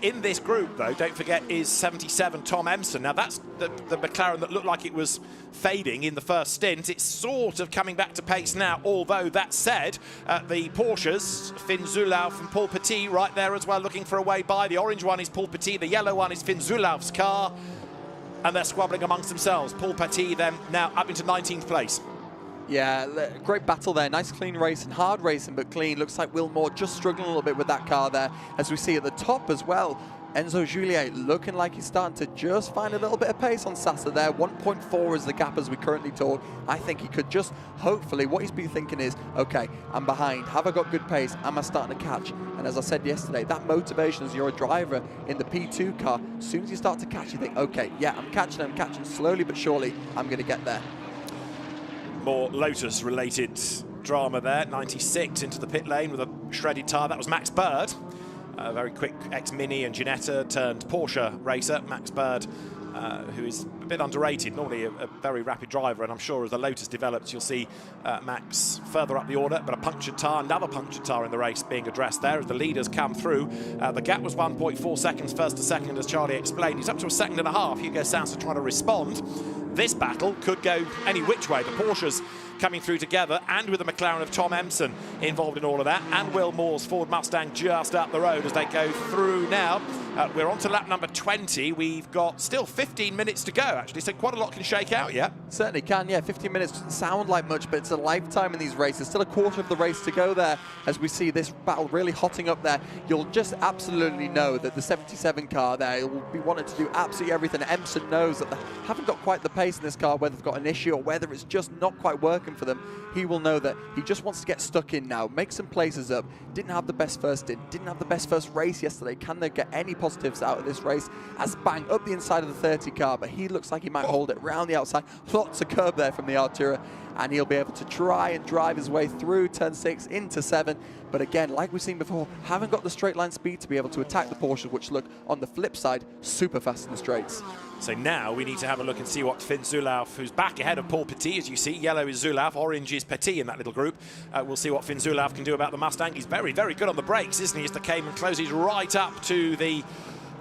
Speaker 1: In this group, though, don't forget, is 77 Tom Emson. Now that's the McLaren that looked like it was fading in the first stint. It's sort of coming back to pace now, although that said, the Porsches, Finn Zulauf and Paul Petit right there as well, looking for a way by. The orange one is Paul Petit, the yellow one is Finn Zulauf's car. And they're squabbling amongst themselves. Paul Petit then now up into 19th place.
Speaker 2: Yeah, great battle there. Nice clean racing, hard racing, but clean. Looks like Will Moore just struggling a little bit with that car there. As we see at the top as well, Enzo Juliet looking like he's starting to just find a little bit of pace on Sasa there. 1.4 is the gap as we currently talk. I think he could just, hopefully, what he's been thinking is, okay, I'm behind. Have I got good pace? Am I starting to catch? And as I said yesterday, that motivation as you're a driver in the P2 car, as soon as you start to catch, you think, okay, yeah, I'm catching slowly but surely, I'm going to get there.
Speaker 1: More Lotus-related drama there. 96 into the pit lane with a shredded tyre. That was Max Bird. A very quick ex-Mini and Ginetta turned Porsche racer. Max Bird, who is a bit underrated, normally a very rapid driver, and I'm sure as the Lotus develops you'll see Max further up the order, but a punctured tyre, another punctured tyre in the race being addressed there as the leaders come through. The gap was 1.4 seconds first to second, as Charlie explained. He's up to a second and a half. Hugo Sasa trying to respond. This battle could go any which way. The Porsches coming through together, and with the McLaren of Tom Empson involved in all of that, and Will Moore's Ford Mustang just up the road as they go through now. We're on to lap number 20. We've got still 15 minutes to go, actually, so quite a lot can shake out yet.
Speaker 2: Certainly can, yeah. 15 minutes doesn't sound like much, but it's a lifetime in these races. Still a quarter of the race to go there as we see this battle really hotting up there. You'll just absolutely know that the 77 car there will be wanting to do absolutely everything. Empson knows that they haven't got quite the pace in this car, whether they've got an issue or whether it's just not quite working for them. He will know that he just wants to get stuck in now, make some places up. Didn't have the best first stint, didn't have the best first race yesterday. Can they get any positives out of this race? As bang up the inside of the 30 car, but he looks like he might hold it round the outside. Lots of curb there from the Artura, and he'll be able to try and drive his way through turn 6 into 7. But again, like we've seen before, haven't got the straight line speed to be able to attack the Porsche, which look on the flip side super fast in the straights.
Speaker 1: So now we need to have a look and see what Finn Zulauf, who's back ahead of Paul Petit, as you see. Yellow is Zulauf, orange is Petit in that little group. We'll see what Finn Zulauf can do about the Mustang. He's very, very good on the brakes, isn't he, as the Cayman closes right up to the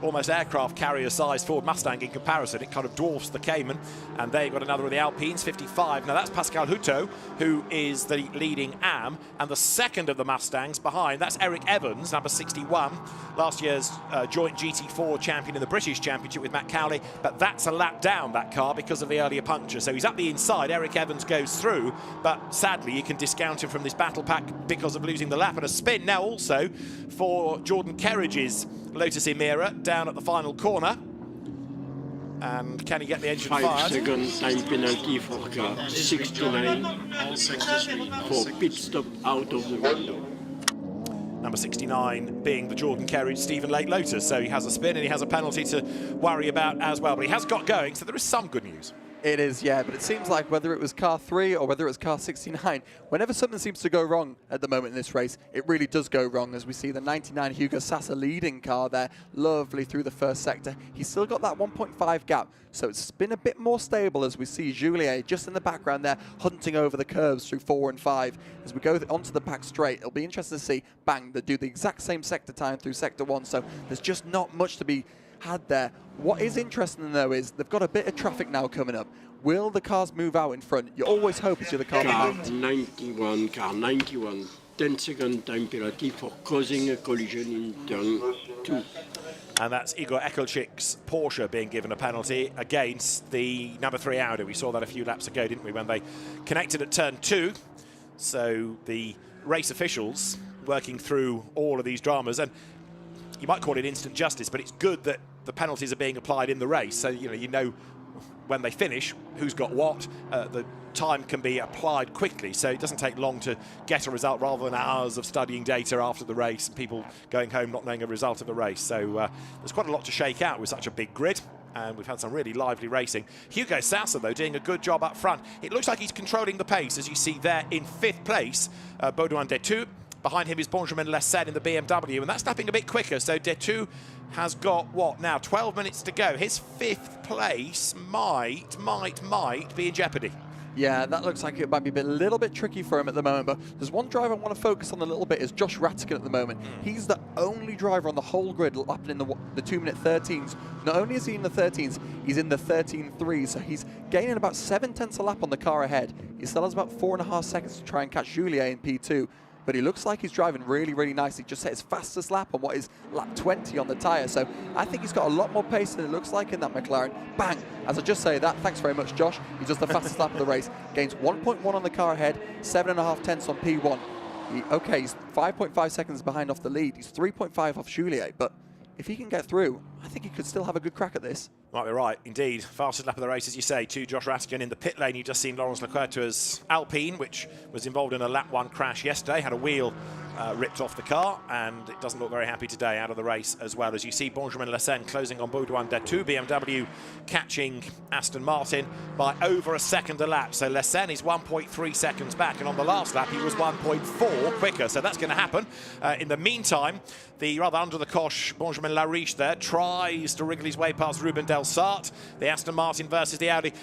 Speaker 1: almost aircraft carrier-sized Ford Mustang in comparison. It kind of dwarfs the Cayman. And they've got another of the Alpines, 55. Now that's Pascal Hutto, who is the leading AM. And the second of the Mustangs behind, that's Eric Evans, number 61. Last year's joint GT4 champion in the British Championship with Matt Cowley. But that's a lap down, that car, because of the earlier puncture. So he's up the inside. Eric Evans goes through. But sadly, you can discount him from this battle pack because of losing the lap. And a spin now also for Jordan Kerridge's Lotus Emira down at the final corner. And can he get the engine fired?
Speaker 6: 5 second time penalty for car 69 for pit stop out of the window.
Speaker 1: Number 69 being the Jordan Kerridge Stephen Lake Lotus. So he has a spin and he has a penalty to worry about as well. But he has got going, so there is some good news.
Speaker 2: It is, yeah, but it seems like whether it was car 3 or whether it was car 69, whenever something seems to go wrong at the moment in this race, it really does go wrong, as we see the 99 Hugo Sasa leading car there, lovely through the first sector. He's still got that 1.5 gap, so it's been a bit more stable as we see Juliet just in the background there, hunting over the curves through 4 and 5. As we go onto the back straight, it'll be interesting to see, bang, they do the exact same sector time through sector 1, so there's just not much to be had there. What is interesting though is they've got a bit of traffic now coming up. Will the cars move out in front? You always hope it's the car behind.
Speaker 6: Car 91, 10 second time penalty for causing a collision in turn 2.
Speaker 1: And that's Igor Ekelchik's Porsche being given a penalty against the number 3 Audi. We saw that a few laps ago, didn't we, when they connected at turn 2. So the race officials working through all of these dramas, and you might call it instant justice, but it's good that the penalties are being applied in the race. So, you know when they finish who's got what. The time can be applied quickly, so it doesn't take long to get a result rather than hours of studying data after the race and people going home not knowing a result of the race. So there's quite a lot to shake out with such a big grid. And we've had some really lively racing. Hugo Sasa, though, doing a good job up front. It looks like he's controlling the pace, as you see there in 5th place. Baudouin Detu. Behind him is Benjamin Lessed in the BMW, and that's snapping a bit quicker. So Detu has got, what, now 12 minutes to go. His 5th place might be in jeopardy.
Speaker 2: Yeah, that looks like it might be a little bit tricky for him at the moment, but there's one driver I want to focus on a little bit is Josh Rattigan at the moment. He's the only driver on the whole grid lapping in the 2-minute 13s. Not only is he in the 13s, he's in the 13.3, so he's gaining about 7/10 a lap on the car ahead. He still has about 4.5 seconds to try and catch Juliet in P2. But he looks like he's driving really, really nicely. Just set his fastest lap on what is lap 20 on the tyre. So I think he's got a lot more pace than it looks like in that McLaren. Bang! As I just say that, thanks very much, Josh. He does the fastest lap of the race. Gains 1.1 on the car ahead, 7.5 tenths on P1. Okay, he's 5.5 seconds behind off the lead. He's 3.5 off Juliet, but if he can get through, I think he could still have a good crack at this.
Speaker 1: Might be right, indeed. Fastest lap of the race, as you say, to Josh Rattigan in the pit lane. You've just seen Laurens Leclerc's Alpine, which was involved in a lap 1 crash yesterday, had a wheel ripped off the car, and it doesn't look very happy today out of the race as well. As you see, Benjamin Leclerc closing on Baudouin d'Etou, BMW catching Aston Martin by over a second a lap. So Leclerc is 1.3 seconds back, and on the last lap he was 1.4 quicker, so that's going to happen. In the meantime, the rather under the cosh Benjamin Lariche there tries to wriggle his way past Ruben Del Sart, the Aston Martin versus the Audi.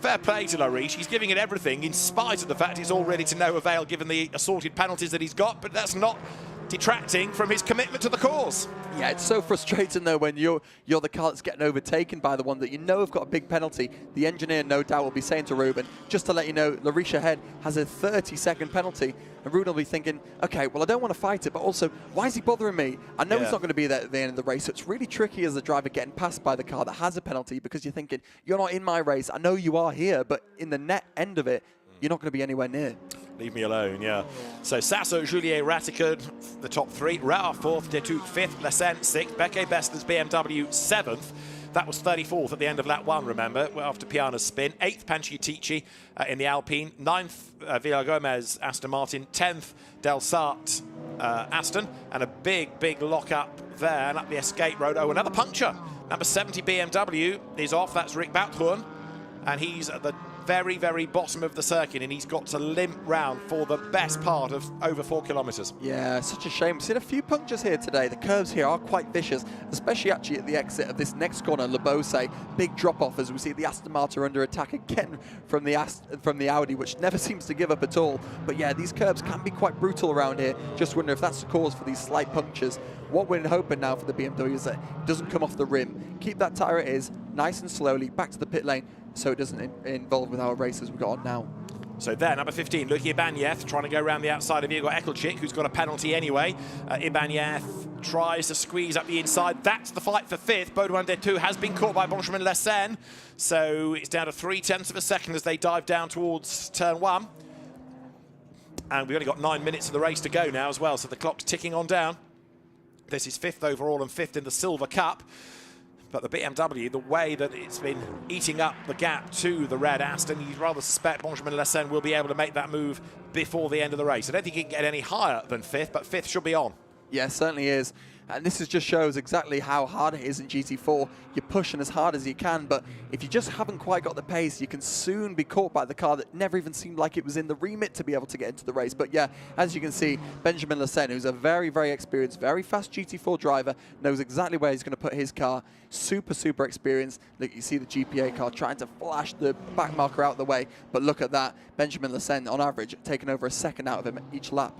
Speaker 1: Fair play to Lariche, he's giving it everything in spite of the fact it's all really to no avail given the assorted penalties that he's got, but that's not detracting from his commitment to the cause.
Speaker 2: Yeah, it's so frustrating though when you're the car that's getting overtaken by the one that you know have got a big penalty. The engineer no doubt will be saying to Ruben, just to let you know, Lariche ahead has a 30-second penalty. And Ruben will be thinking, okay, well, I don't want to fight it, but also, why is he bothering me? I know he's not going to be there at the end of the race, so it's really tricky as a driver getting passed by the car that has a penalty because you're thinking, you're not in my race. I know you are here, but in the net end of it, you're not going to be anywhere near.
Speaker 1: Leave me alone, yeah. So Sasso, Juliet, Rattigan, the top 3. Rao 4th, d'Etou 5th, Leclerc 6th, Becquet Besters BMW 7th. That was 34th at the end of lap 1, remember, after Piana's spin. 8th, Panciatici in the Alpine. 9th, Villagomez, Aston Martin. 10th, Del Sart, Aston. And a big lock-up there, and up the escape road. Oh, another puncture. Number 70 BMW is off. That's Rick Bouthun. And he's at the very bottom of the circuit, and he's got to limp round for the best part of over 4 kilometres.
Speaker 2: Yeah, such a shame. We've seen a few punctures here today. The curves here are quite vicious, especially actually at the exit of this next corner, Le Beausset. Big drop-off as we see the Aston Martin under attack again from the Audi, which never seems to give up at all. But yeah, these curves can be quite brutal around here. Just wonder if that's the cause for these slight punctures. What we're hoping now for the BMW is that it doesn't come off the rim. Keep that tyre it is, nice and slowly, back to the pit lane, so it doesn't involve with our races we've got on now.
Speaker 1: So there, number 15, Luki Ibanez trying to go around the outside of Igor Ekelchik, who's got a penalty anyway. Ibanez tries to squeeze up the inside. That's the fight for 5th. Baudouin d'Etou has been caught by Benjamin Leclerc, so it's down to 0.3 of a second as they dive down towards turn 1. And we've only got 9 minutes of the race to go now as well, so the clock's ticking on down. This is 5th overall and 5th in the Silver Cup. But the BMW, the way that it's been eating up the gap to the red Aston, you'd rather suspect Benjamin Leclerc will be able to make that move before the end of the race. I don't think he can get any higher than 5th, but 5th should be on. Yeah,
Speaker 2: certainly is. And this just shows exactly how hard it is in GT4. You're pushing as hard as you can, but if you just haven't quite got the pace, you can soon be caught by the car that never even seemed like it was in the remit to be able to get into the race. But yeah, as you can see, Benjamin Leclerc, who's a very experienced, very fast GT4 driver, knows exactly where he's going to put his car. Super experienced. Look, you see the GPA car trying to flash the back marker out the way, but look at that. Benjamin Leclerc, on average, taking over a second out of him each lap.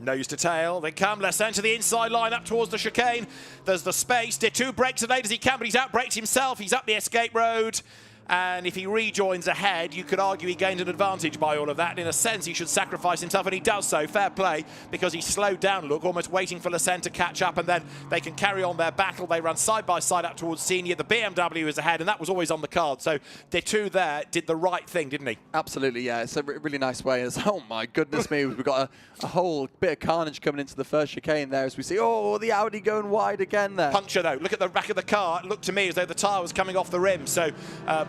Speaker 1: Nose to tail, they come, Leclerc to the inside line up towards the chicane. There's the space, d'Etou brakes as late as he can, but he's out-braked himself. He's up the escape road. And if he rejoins ahead, you could argue he gained an advantage by all of that. In a sense, he should sacrifice himself, and he does so. Fair play, because he slowed down, look, almost waiting for Leclerc to catch up, and then they can carry on their battle. They run side by side up towards Senior. The BMW is ahead, and that was always on the card. So d'Etou there did the right thing, didn't he?
Speaker 2: Absolutely, yeah. It's a really nice way. Oh, my goodness me. We've got a whole bit of carnage coming into the first chicane there as we see, oh, the Audi going wide again there.
Speaker 1: Puncher, though. Look at the back of the car. It looked to me as though the tyre was coming off the rim. So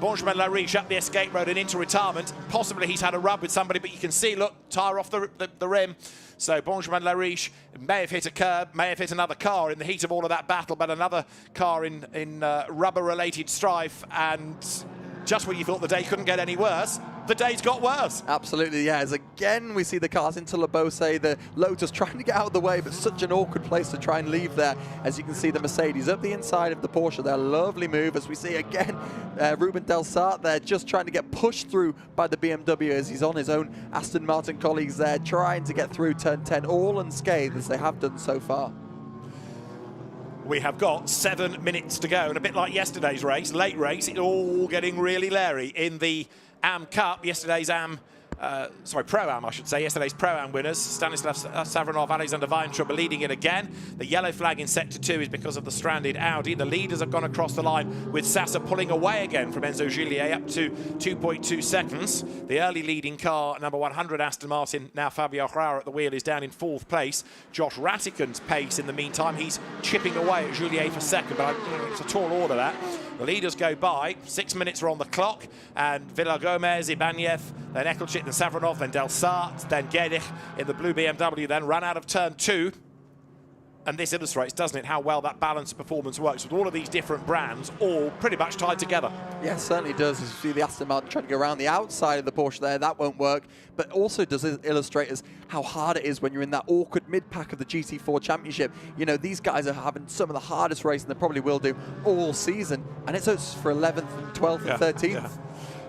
Speaker 1: Benjamin Lariche up the escape road and into retirement. Possibly he's had a rub with somebody, but you can see, look, tyre off the rim. So Benjamin Lariche may have hit a curb, may have hit another car in the heat of all of that battle, but another car in rubber-related strife, and just when you thought the day couldn't get any worse, the day's got worse.
Speaker 2: Absolutely, yeah. As again, we see the cars into Le Beausset, the Lotus trying to get out of the way, but such an awkward place to try and leave there. As you can see, the Mercedes up the inside of the Porsche there. Lovely move, as we see again, Ruben Del Sart there just trying to get pushed through by the BMW as he's on his own Aston Martin colleagues there, trying to get through turn 10, all unscathed as they have done so far.
Speaker 1: We have got 7 minutes to go, and a bit like yesterday's race, late race, it's all getting really leery in the AM Cup. Yesterday's AM Pro-Am, I should say, yesterday's Pro-Am winners. Stanislav Savronov, Alexander Weintraub are leading it again. The yellow flag in Sector 2 is because of the stranded Audi. The leaders have gone across the line with Sasa pulling away again from Enzo Gillier up to 2.2 seconds. The early leading car, number 100 Aston Martin, now Fabio Rauer at the wheel, is down in 4th place. Josh Ratikan's pace in the meantime, he's chipping away at Gillier for second, but it's a tall order that. The leaders go by, 6 minutes are on the clock, and Villa Gomez, Ibanez, then Ekelchik, then Savronov, then Del Sart, then Gedich in the blue BMW, then run out of turn 2. And this illustrates, doesn't it, how well that balanced performance works with all of these different brands all pretty much tied together.
Speaker 2: Yeah, it certainly does. As you see the Aston Martin trying to go around the outside of the Porsche there, that won't work. But also does illustrate us how hard it is when you're in that awkward mid-pack of the GT4 Championship. You know, these guys are having some of the hardest racing they probably will do all season. And it's for 11th, and 12th, and 13th. Yeah.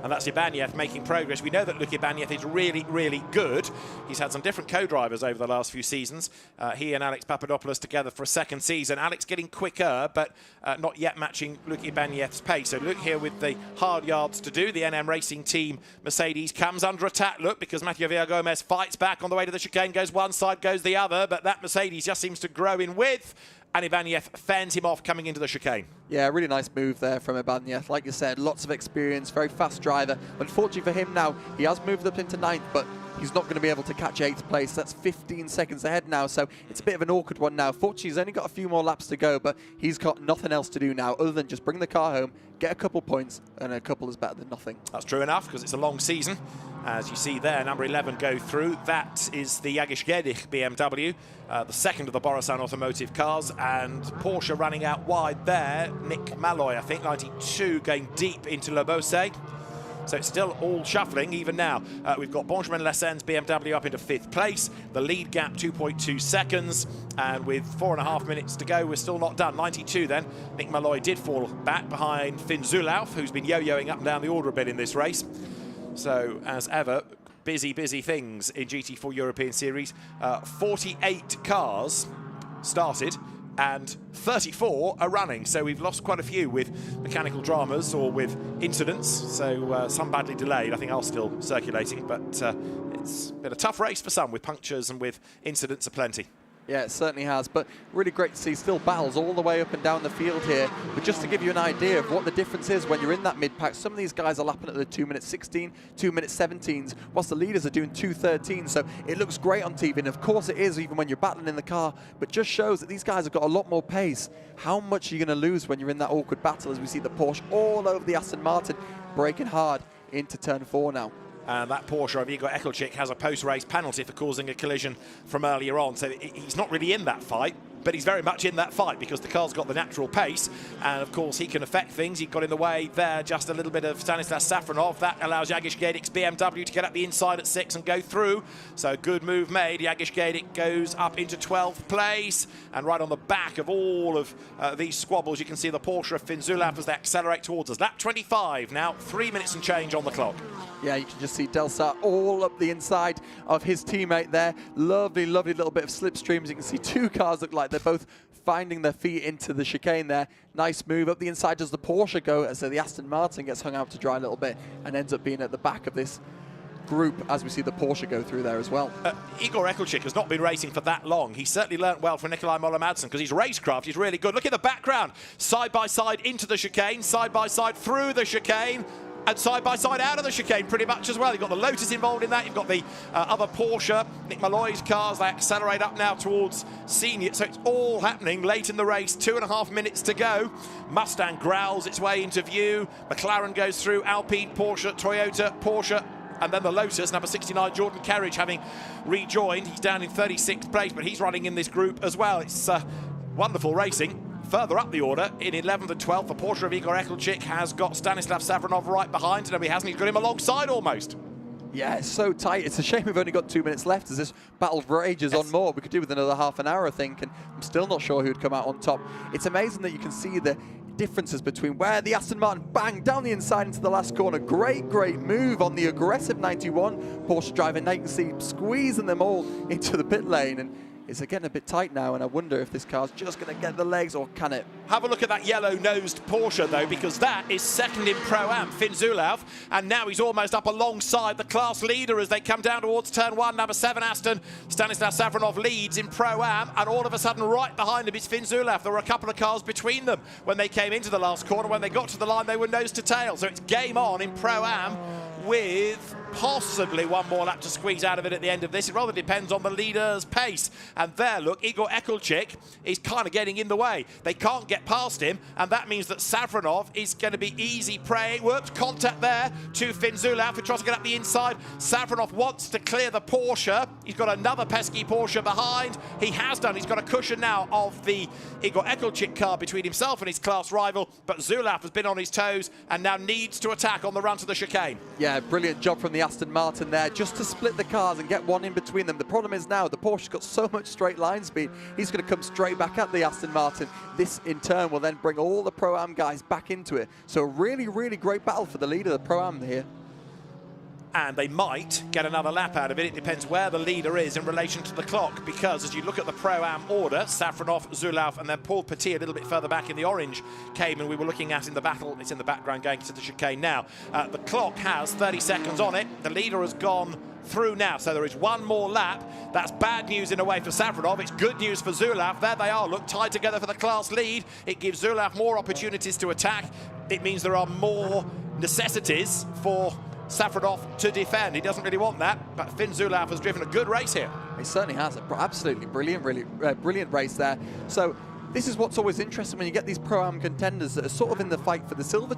Speaker 1: And that's Ibanez making progress. We know that Luc Ibanez is really, really good. He's had some different co-drivers over the last few seasons. He and Alex Papadopoulos together for a second season. Alex getting quicker, but not yet matching Luc Ibanez's pace. So Luc here with the hard yards to do. The NM Racing Team Mercedes comes under attack, Luc, because Mathieu Villagomez fights back on the way to the chicane, goes one side, goes the other, but that Mercedes just seems to grow in width. And Ibanez fends him off coming into the chicane. Yeah,
Speaker 2: really nice move there from Ibanez. Like you said, lots of experience, very fast driver. Unfortunately for him now, he has moved up into 9th, but he's not going to be able to catch 8th place. That's 15 seconds ahead now, so it's a bit of an awkward one now. Fortunately, he's only got a few more laps to go, but he's got nothing else to do now other than just bring the car home, get a couple points, and a couple is better than nothing.
Speaker 1: That's true enough, because it's a long season. As you see there, number 11 go through. That is the Jagish Gedich BMW, the second of the Borusan Automotive cars, and Porsche running out wide there. Nick Malloy, I think, 92, going deep into Le Beausset. So it's still all shuffling even now. We've got Benjamin Lessen's BMW up into 5th place. The lead gap 2.2 seconds. And with 4.5 minutes to go, we're still not done. 92 then. Nick Malloy did fall back behind Finn Zulauf, who's been yo-yoing up and down the order a bit in this race. So, as ever, busy things in GT4 European Series. 48 cars started and 34 are running. So we've lost quite a few with mechanical dramas or with incidents. So some badly delayed. I think are still circulating, but it's been a tough race for some with punctures and with incidents aplenty.
Speaker 2: Yeah, it certainly has, but really great to see still battles all the way up and down the field here. But just to give you an idea of what the difference is when you're in that mid-pack, some of these guys are lapping at the 2:16, 2:17s, whilst the leaders are doing 2:13. So it looks great on TV, and of course it is even when you're battling in the car, but just shows that these guys have got a lot more pace. How much are you going to lose when you're in that awkward battle as we see the Porsche all over the Aston Martin, braking hard into turn 4 now.
Speaker 1: And that Porsche of Igor Ekelchik has a post-race penalty for causing a collision from earlier on. So he's not really in that fight, but he's very much in that fight because the car's got the natural pace. And, of course, he can affect things. He got in the way there, just a little bit of Stanislav Safronov. That allows Jagish Gedich's BMW to get up the inside at 6 and go through. So good move made. Jagish Gedich goes up into 12th place. And right on the back of all of these squabbles, you can see the Porsche of Finn Zulauf as they accelerate towards us. Lap 25, now 3 minutes and change on the clock.
Speaker 2: Yeah, you can just see Del Sart all up the inside of his teammate there. Lovely little bit of slipstreams. You can see two cars look like they're both finding their feet into the chicane there. Nice move. Up the inside does the Porsche go, as the Aston Martin gets hung out to dry a little bit and ends up being at the back of this group as we see the Porsche go through there as well.
Speaker 1: Igor Ekelchik has not been racing for that long. He certainly learnt well from Nikolai Moller-Madsen because his racecraft is really good. Look at the background. Side by side into the chicane, side by side through the chicane, and side by side out of the chicane pretty much as well. You've got the Lotus involved in that. You've got the other Porsche, Nick Malloy's cars. They accelerate up now towards senior. So it's all happening late in the race. 2.5 minutes to go. Mustang growls its way into view. McLaren goes through. Alpine, Porsche, Toyota, Porsche, and then the Lotus, number 69, Jordan Kerridge, having rejoined. He's down in 36th place, but he's running in this group as well. It's wonderful racing. Further up the order, in 11th and 12th, the Porsche of Igor Ekelchik has got Stanislav Savronov right behind. No, he hasn't. He's got him alongside almost.
Speaker 2: Yeah, it's so tight. It's a shame we've only got 2 minutes left as this battle rages on more. We could do with another half an hour, I think, and I'm still not sure who'd come out on top. It's amazing that you can see the differences between where the Aston Martin banged down the inside into the last corner. Great move on the aggressive 91 Porsche driver. Now you can see squeezing them all into the pit lane, and It's getting a bit tight now, and I wonder if this car's just going to get the legs, or can it?
Speaker 1: Have a look at that yellow-nosed Porsche, though, because that is second in Pro-Am, Finn Zulauf, and now he's almost up alongside the class leader as they come down towards turn 1. Number 7, Aston, Stanislav Savronov leads in Pro-Am, and all of a sudden, right behind him is Finn Zulauf. There were a couple of cars between them when they came into the last corner. When they got to the line, they were nose to tail. So it's game on in Pro-Am, with possibly one more lap to squeeze out of it at the end of this. It rather depends on the leader's pace. And there, look, Igor Ekelchik is kind of getting in the way. They can't get past him, and that means that Savronov is going to be easy prey. Worked contact there to Finn Zulauf, who tries to get up the inside. Savronov wants to clear the Porsche. He's got another pesky Porsche behind. He has done. He's got a cushion now of the Igor Ekelchik car between himself and his class rival, but Zulauf has been on his toes and now needs to attack on the run to the chicane.
Speaker 2: Yeah, brilliant job from the Aston Martin there, just to split the cars and get one in between them. The problem is now the Porsche's got so much straight line speed, he's going to come straight back at the Aston Martin. This in turn will then bring all the Pro-Am guys back into it. So a really, really great battle for the leader of the Pro-Am here.
Speaker 1: And they might get another lap out of it. It depends where the leader is in relation to the clock, because as you look at the Pro-Am order, Savronov, Zulauf, and then Paul Petit a little bit further back in the orange Cayman we were looking at in the battle. It's in the background going to the chicane now. The clock has 30 seconds on it. The leader has gone through now, so there is one more lap. That's bad news in a way for Savronov. It's good news for Zulauf. There they are, look, tied together for the class lead. It gives Zulauf more opportunities to attack. It means there are more necessities for Savronov to defend. He doesn't really want that, but Finn Zulauf has driven a good race here.
Speaker 2: He certainly has. Absolutely brilliant, really brilliant race there. So this is what's always interesting when you get these Pro-Am contenders that are sort of in the fight for the silver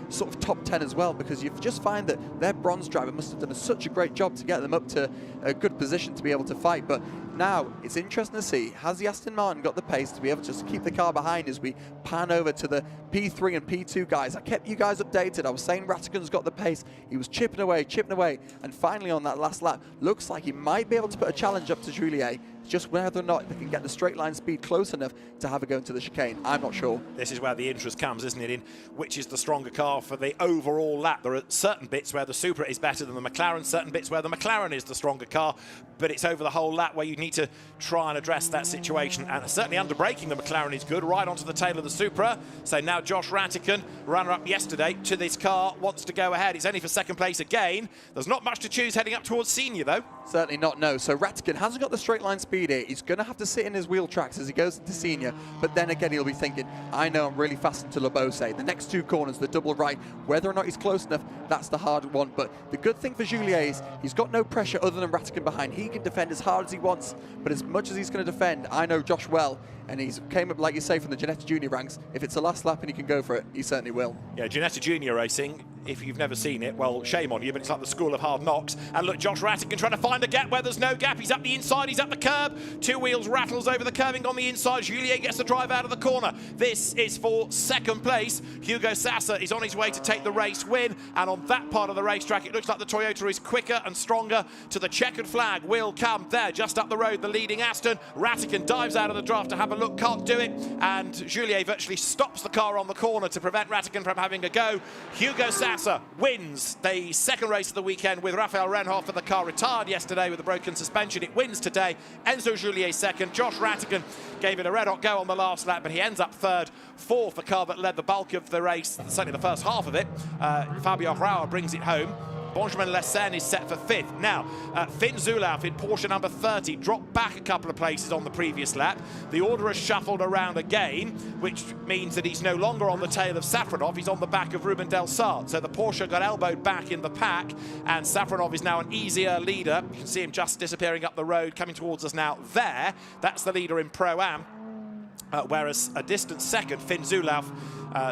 Speaker 2: sort of top 10 as well, because you just find that their bronze driver must have done such a great job to get them up to a good position to be able to fight. But now it's interesting to see, has the Aston Martin got the pace to be able to just keep the car behind as we pan over to the P3 and P2 guys? I kept you guys updated. I was saying Rattigan's got the pace. He was chipping away, and finally on that last lap, looks like he might be able to put a challenge up to Juliet. Just whether or not they can get the straight line speed close enough to have it go into the chicane, I'm not sure.
Speaker 1: This is where the interest comes, isn't it, in which is the stronger car for the overall lap. There are certain bits where the Supra is better than the McLaren, certain bits where the McLaren is the stronger car, but it's over the whole lap where you need to try and address that situation. And certainly under braking, the McLaren is good, right onto the tail of the Supra. So now Josh Rattigan, runner-up yesterday to this car, wants to go ahead. It's only for second place again. There's not much to choose heading up towards senior, though.
Speaker 2: Certainly not, no. So Rattigan hasn't got the straight line speed here. He's going to have to sit in his wheel tracks as he goes into senior, but then again he'll be thinking, I know I'm really fast into Labose. The next two corners, the double right, whether or not he's close enough, that's the hard one. But the good thing for Juliet is he's got no pressure other than Rattigan behind. He can defend as hard as he wants, but as much as he's going to defend, I know Josh well, and he's came up, like you say, from the Ginetta Junior ranks. If it's the last lap and he can go for it, he certainly will.
Speaker 1: Yeah, Ginetta Junior racing, if you've never seen it, well, shame on you, but it's like the school of hard knocks. And look, Josh Rattigan trying to find a gap where there's no gap. He's up the inside, he's up the curb. Two wheels rattles over the curbing on the inside. Juliet gets the drive out of the corner. This is for second place. Hugo Sassa is on his way to take the race win. And on that part of the racetrack, it looks like the Toyota is quicker and stronger. To the checkered flag will come there, just up the road, the leading Aston. Rattigan dives out of the draft to have a look, can't do it. And Juliet virtually stops the car on the corner to prevent Rattigan from having a go. Hugo Sassa wins the second race of the weekend with Raphael Renhoff, and the car retired yesterday with a broken suspension. It wins today. Enzo Juliet second. Josh Rattigan gave it a red hot go on the last lap, but he ends up third. Fourth, the car that led the bulk of the race, certainly the first half of it. Fabio Rauer brings it home. Benjamin Lessen is set for fifth. Now, Finn Zulauf in Porsche number 30 dropped back a couple of places on the previous lap. The order has shuffled around again, which means that he's no longer on the tail of Safronov. He's on the back of Ruben Del Sart. So the Porsche got elbowed back in the pack, and Safronov is now an easier leader. You can see him just disappearing up the road, coming towards us now there. That's the leader in Pro-Am. Whereas a distant second, Finn Zulauf,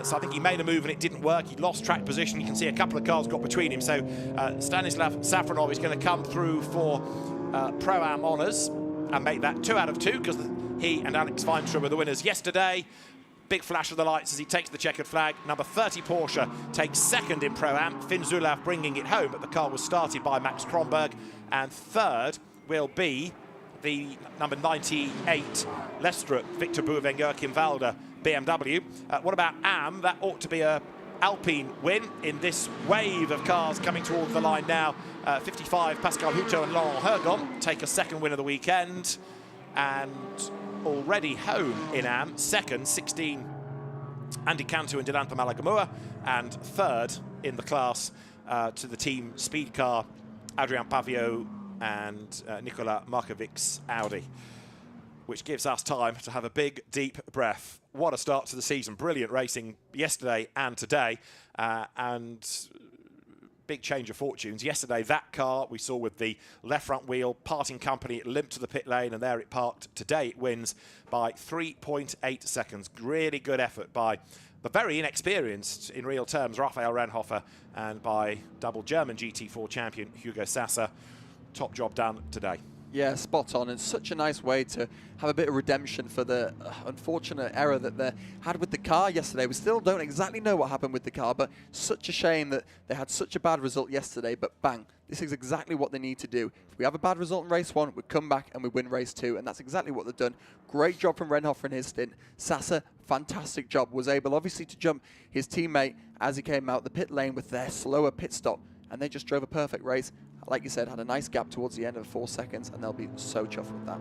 Speaker 1: so I think he made a move and it didn't work. He lost track position. You can see a couple of cars got between him. So Stanislav Safronov is going to come through for Pro-Am honours and make that 2 out of 2, because he and Alex Weintraub were the winners yesterday. Big flash of the lights as he takes the checkered flag. Number 30 Porsche takes second in Pro-Am. Finn Zulauf bringing it home, but the car was started by Max Kronberg. And third will be the number 98 Lestrup, Victor Bouveng, Joachim Walder, BMW. What about Am? That ought to be a Alpine win in this wave of cars coming towards the line now. 55, Pascal Houteau and Laurent Hergon take a second win of the weekend. and already home in Am, second, 16, Andy Cantu and Dylan Pamalagamua, and third in the class to the team speed car, Adrian Pavio and Nikola Markovic's Audi, which gives us time to have a big, deep breath. What a start to the season. Brilliant racing yesterday and today, and big change of fortunes. Yesterday, that car we saw with the left front wheel parting company, it limped to the pit lane, and there it parked. Today, it wins by 3.8 seconds. Really good effort by the very inexperienced, in real terms, Raphael Renhofer, and by double German GT4 champion Hugo Sasser. Top job done today.
Speaker 2: Yeah, spot on, and such a nice way to have a bit of redemption for the unfortunate error that they had with the car yesterday. We still don't exactly know what happened with the car, but such a shame that they had such a bad result yesterday, but bang, this is exactly what they need to do. If we have a bad result in race 1, we come back and we win race 2, and that's exactly what they've done. Great job from Renhofer in his stint. Sasser, fantastic job, was able obviously to jump his teammate as he came out the pit lane with their slower pit stop, and they just drove a perfect race. Like you said, had a nice gap towards the end of 4 seconds, and they'll be so chuffed with that.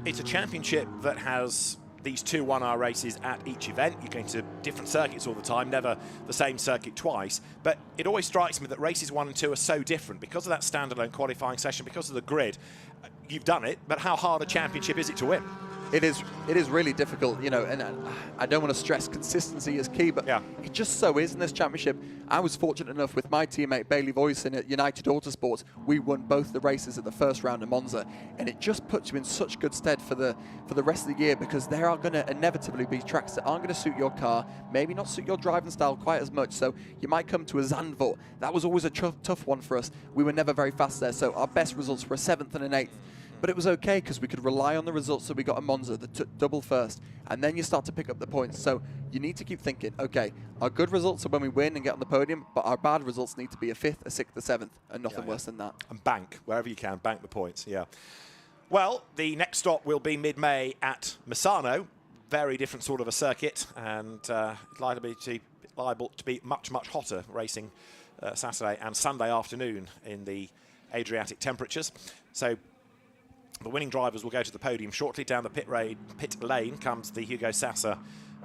Speaker 1: It's a championship that has these 2 1-hour races at each event. You're going to different circuits all the time, never the same circuit twice. But it always strikes me that races 1 and 2 are so different because of that standalone qualifying session, because of the grid. You've done it, but how hard a championship is it to win?
Speaker 2: It is really difficult, you know, and I don't want to stress consistency is key, but
Speaker 1: yeah,
Speaker 2: it just so is in this championship. I was fortunate enough with my teammate Bailey Voisin at United Autosports. We won both the races at the first round of Monza, and it just puts you in such good stead for the rest of the year, because there are going to inevitably be tracks that aren't going to suit your car, maybe not suit your driving style quite as much. So you might come to a Zandvoort. That was always a tough one for us. We were never very fast there, so our best results were a 7th and an 8th. But it was okay because we could rely on the results that we got at Monza, the double first, and then you start to pick up the points. So you need to keep thinking, okay, our good results are when we win and get on the podium, but our bad results need to be a 5th, a 6th, a 7th, and nothing worse than that.
Speaker 1: And bank, wherever you can, bank the points, yeah. Well, the next stop will be mid-May at Misano. Very different sort of a circuit, and liable to be much, much hotter racing Saturday and Sunday afternoon in the Adriatic temperatures. So the winning drivers will go to the podium shortly. Down the pit lane comes the Hugo Sasser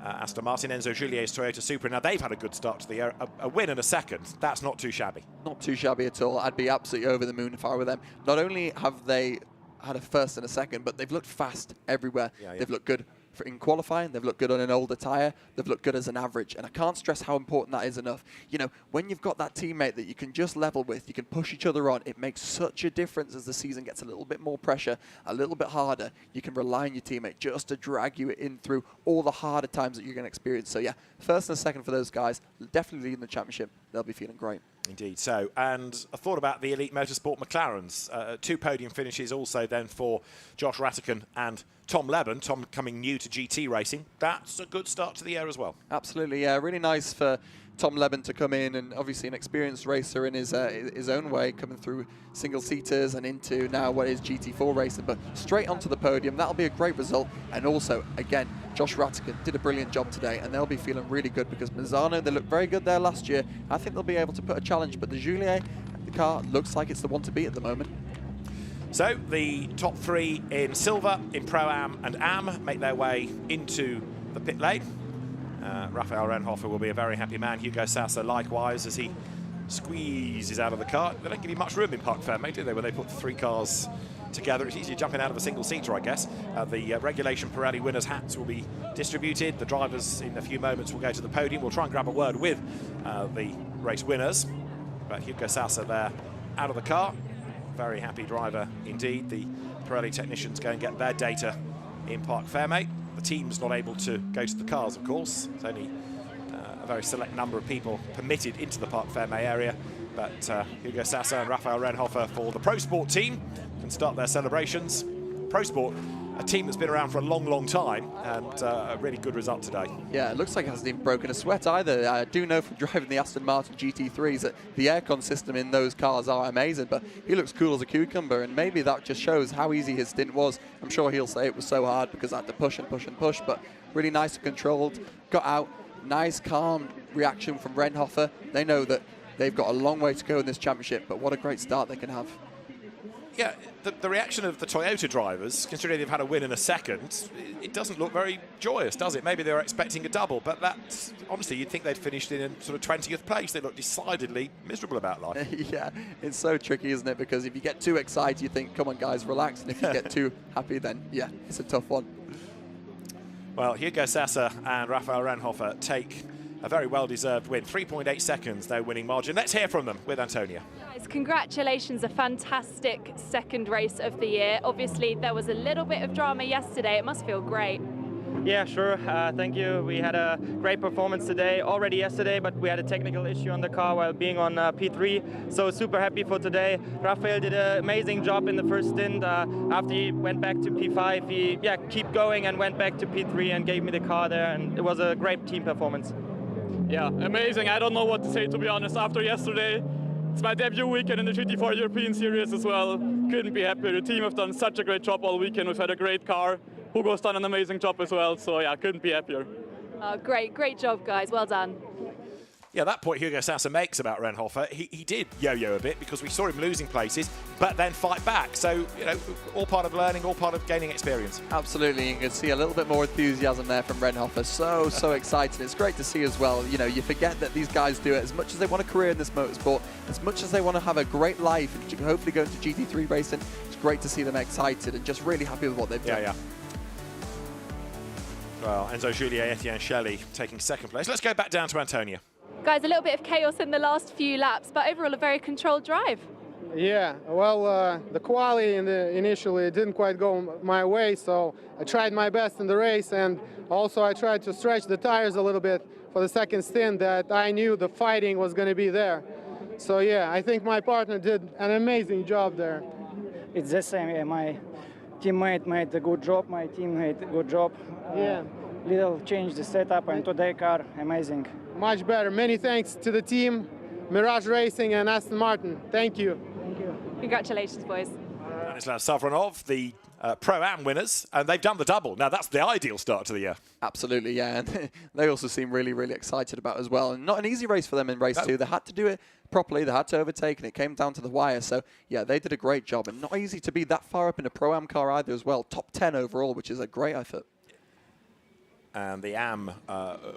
Speaker 1: Aston Martin, Enzo Julier's Toyota Supra. Now, they've had a good start to the year. A win and a second. That's not too shabby. Not
Speaker 2: too shabby at all. I'd be absolutely over the moon if I were them. Not only have they had a first and a second, but they've looked fast everywhere. Yeah. They've looked good in qualifying, they've looked good on an older tyre, they've looked good as an average, and I can't stress how important that is enough. You know, when you've got that teammate that you can just level with, you can push each other on, it makes such a difference as the season gets a little bit more pressure, a little bit harder. You can rely on your teammate just to drag you in through all the harder times that you're going to experience. So yeah, first and a second for those guys, definitely leading the championship. They'll be feeling great.
Speaker 1: Indeed so. And I thought about the Elite Motorsport McLarens. 2 podium finishes also then for Josh Rattican and Tom Leben. Tom coming new to GT racing. That's a good start to the year as well.
Speaker 2: Absolutely, yeah. Really nice for Tom Leben to come in, and obviously an experienced racer in his own way, coming through single-seaters and into now what is GT4 racing, but straight onto the podium. That'll be a great result. And also, again, Josh Rattican did a brilliant job today, and they'll be feeling really good because Misano, they looked very good there last year. I think they'll be able to put a challenge, but the Julier, the car looks like it's the one to beat at the moment.
Speaker 1: So the top 3 in silver, in Pro-Am and Am, make their way into the pit lane. Raphael Renhofer will be a very happy man. Hugo Sasser likewise as he squeezes out of the car. They don't give you much room in Parc Fermé, do they, when they put 3 cars together? It's easier jumping out of a single-seater, I guess. The regulation Pirelli winners' hats will be distributed. The drivers in a few moments will go to the podium. We'll try and grab a word with the race winners. But Hugo Sasser there out of the car. Very happy driver indeed. The Pirelli technicians go and get their data in Parc Fermé. The team's not able to go to the cars, of course. There's only a very select number of people permitted into the Parc Fermé area. But Hugo Sasser and Raphael Renhofer for the Pro Sport team can start their celebrations. Pro Sport, a team that's been around for a long, long time, and a really good result today.
Speaker 2: Yeah, it looks like it hasn't even broken a sweat either. I do know from driving the Aston Martin GT3s that the aircon system in those cars are amazing, but he looks cool as a cucumber, and maybe that just shows how easy his stint was. I'm sure he'll say it was so hard because I had to push and push and push, but really nice and controlled, got out, nice calm reaction from Renhofer. They know that they've got a long way to go in this championship, but what a great start they can have.
Speaker 1: Yeah, the reaction of the Toyota drivers, considering they've had a win in a second, it doesn't look very joyous, does it? Maybe they were expecting a double, but that's, honestly, you'd think they'd finished in sort of 20th place. They look decidedly miserable about life.
Speaker 2: Yeah, it's so tricky, isn't it? Because if you get too excited, you think, come on, guys, relax. And if you get too happy, then, yeah, it's a tough one.
Speaker 1: Well, Hugo Sasser and Raphael Renhofer take a very well-deserved win. 3.8 seconds, their winning margin. Let's hear from them with Antonia.
Speaker 3: Guys, congratulations, a fantastic second race of the year. Obviously, there was a little bit of drama yesterday. It must feel great.
Speaker 7: Yeah, sure. Thank you. We had a great performance today, already yesterday, but we had a technical issue on the car while being on P3. So super happy for today. Raphael did an amazing job in the first stint. After he went back to P5, he keep going and went back to P3 and gave me the car there. And it was a great team performance.
Speaker 8: Yeah, amazing. I don't know what to say, to be honest, after yesterday. It's my debut weekend in the GT4 European Series as well. Couldn't be happier. The team have done such a great job all weekend. We've had a great car. Hugo's done an amazing job as well, so yeah, couldn't be happier.
Speaker 3: Oh, great job, guys. Well done.
Speaker 1: Yeah, that point Hugo Sasser makes about Renhofer, he did yo-yo a bit because we saw him losing places, but then fight back. So, you know, all part of learning, all part of gaining experience.
Speaker 2: Absolutely, you can see a little bit more enthusiasm there from Renhofer. So excited. It's great to see as well. You know, you forget that these guys do it as much as they want a career in this motorsport, as much as they want to have a great life and hopefully go into GT3 racing. It's great to see them excited and just really happy with what they've done.
Speaker 1: Yeah. Well, Enzo Juliet, Etienne Shelley taking second place. Let's go back down to Antonia.
Speaker 3: Guys, a little bit of chaos in the last few laps, but overall a very controlled drive.
Speaker 9: Yeah, well, the quali initially didn't quite go my way, so I tried my best in the race, and also I tried to stretch the tires a little bit for the second stint that I knew the fighting was going to be there. So yeah, I think my partner did an amazing job there.
Speaker 10: It's the same. My teammate made a good job, my team made a good job.
Speaker 9: Yeah.
Speaker 10: Little change the setup, and today car, amazing.
Speaker 9: Much better. Many thanks to the team, Mirage Racing and Aston Martin. Thank you.
Speaker 10: Thank you.
Speaker 3: Congratulations, boys.
Speaker 1: Stanislav Savronov, the Pro-Am winners, and they've done the double. Now, that's the ideal start to the year.
Speaker 2: Absolutely, yeah. And they also seem really, really excited about it as well. And not an easy race for them in race 2. They had to do it properly. They had to overtake, and it came down to the wire. So, yeah, they did a great job. And not easy to be that far up in a Pro-Am car either as well. Top 10 overall, which is a great effort.
Speaker 1: And the AM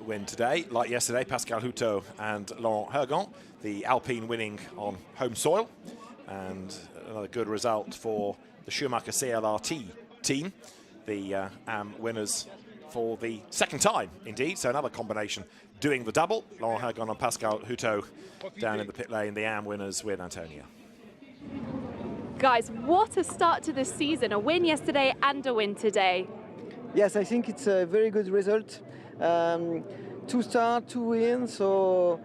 Speaker 1: win today, like yesterday, Pascal Houteau and Laurent Hergon, the Alpine winning on home soil. And another good result for the Schumacher CLRT team, the AM winners for the second time, indeed. So another combination doing the double. Laurent Hergon and Pascal Houteau down in the pit lane, the AM winners with Antonia.
Speaker 3: Guys, what a start to the season. A win yesterday and a win today.
Speaker 11: Yes, I think it's a very good result. 2 start, 2 wins, so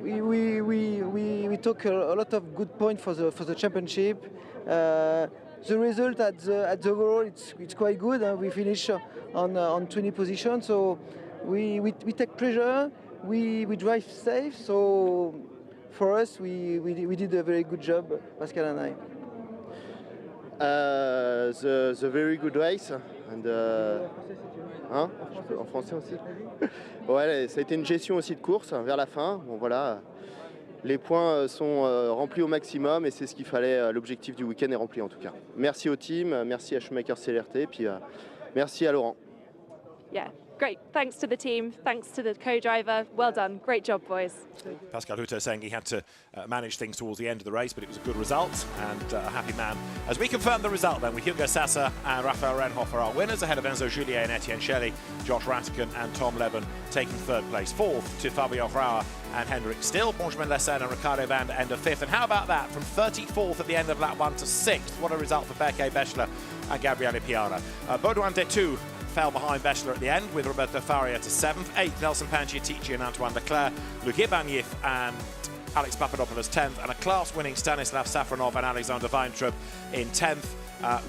Speaker 11: we took a lot of good points for the championship. The result at the overall it's quite good. We finish on 20 positions, so we take pleasure. We drive safe. So for us, we did a very good job, Pascal and I.
Speaker 4: The very good race. And, hein, en français aussi. Ouais, ça a été une gestion aussi de course vers la fin. Bon voilà, les points sont remplis au maximum et c'est ce qu'il fallait. L'objectif du week-end est rempli en tout cas. Merci au team, merci à Schumacher CLRT, puis merci à Laurent.
Speaker 3: Yeah, great. Thanks to the team. Thanks to the co-driver. Well done. Great job, boys.
Speaker 1: Pascal Houteau saying he had to manage things towards the end of the race, but it was a good result and a happy man. As we confirm the result then, with Hugo Sasser and Raphael Renhofer our winners, ahead of Enzo Juliet and Etienne Shelley, Josh Rattigan and Tom Levin taking third place. Fourth to Fabio Vrauer and Hendrik Still, Benjamin Lessen and Ricardo van der Ende fifth. And how about that, from 34th at the end of lap 1 to 6th? What a result for Berke Bechler and Gabriele Piana. Baudouin Detou fell behind Bechler at the end, with Roberto Faria to 7th. 8th, Nelson Panciatici and Antoine Leclerc. Luc Ibanez and Alex Papadopoulos 10th. And a class-winning Stanislav Safronov and Alexander Weintraub in 10th,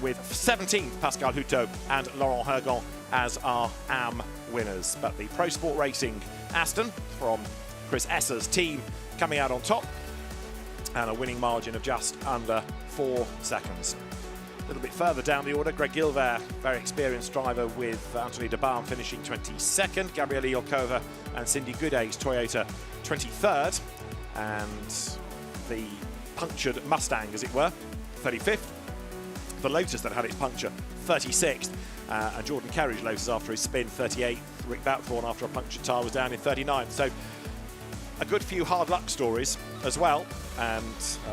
Speaker 1: with 17th Pascal Houteau and Laurent Hergon as our AM winners. But the Pro Sport Racing Aston from Chris Esser's team coming out on top, and a winning margin of just under 4 seconds. A little bit further down the order, Greg Gilbert, very experienced driver, with Anthony de Barm finishing 22nd, Gabriele Yelkova and Cindy Gooday's Toyota 23rd, and the punctured Mustang, as it were, 35th. The Lotus that had its puncture, 36th. And Jordan Kerridge Lotus after his spin, 38th. Rick Boutthorn after a punctured tyre was down in 39th. So a good few hard luck stories as well. And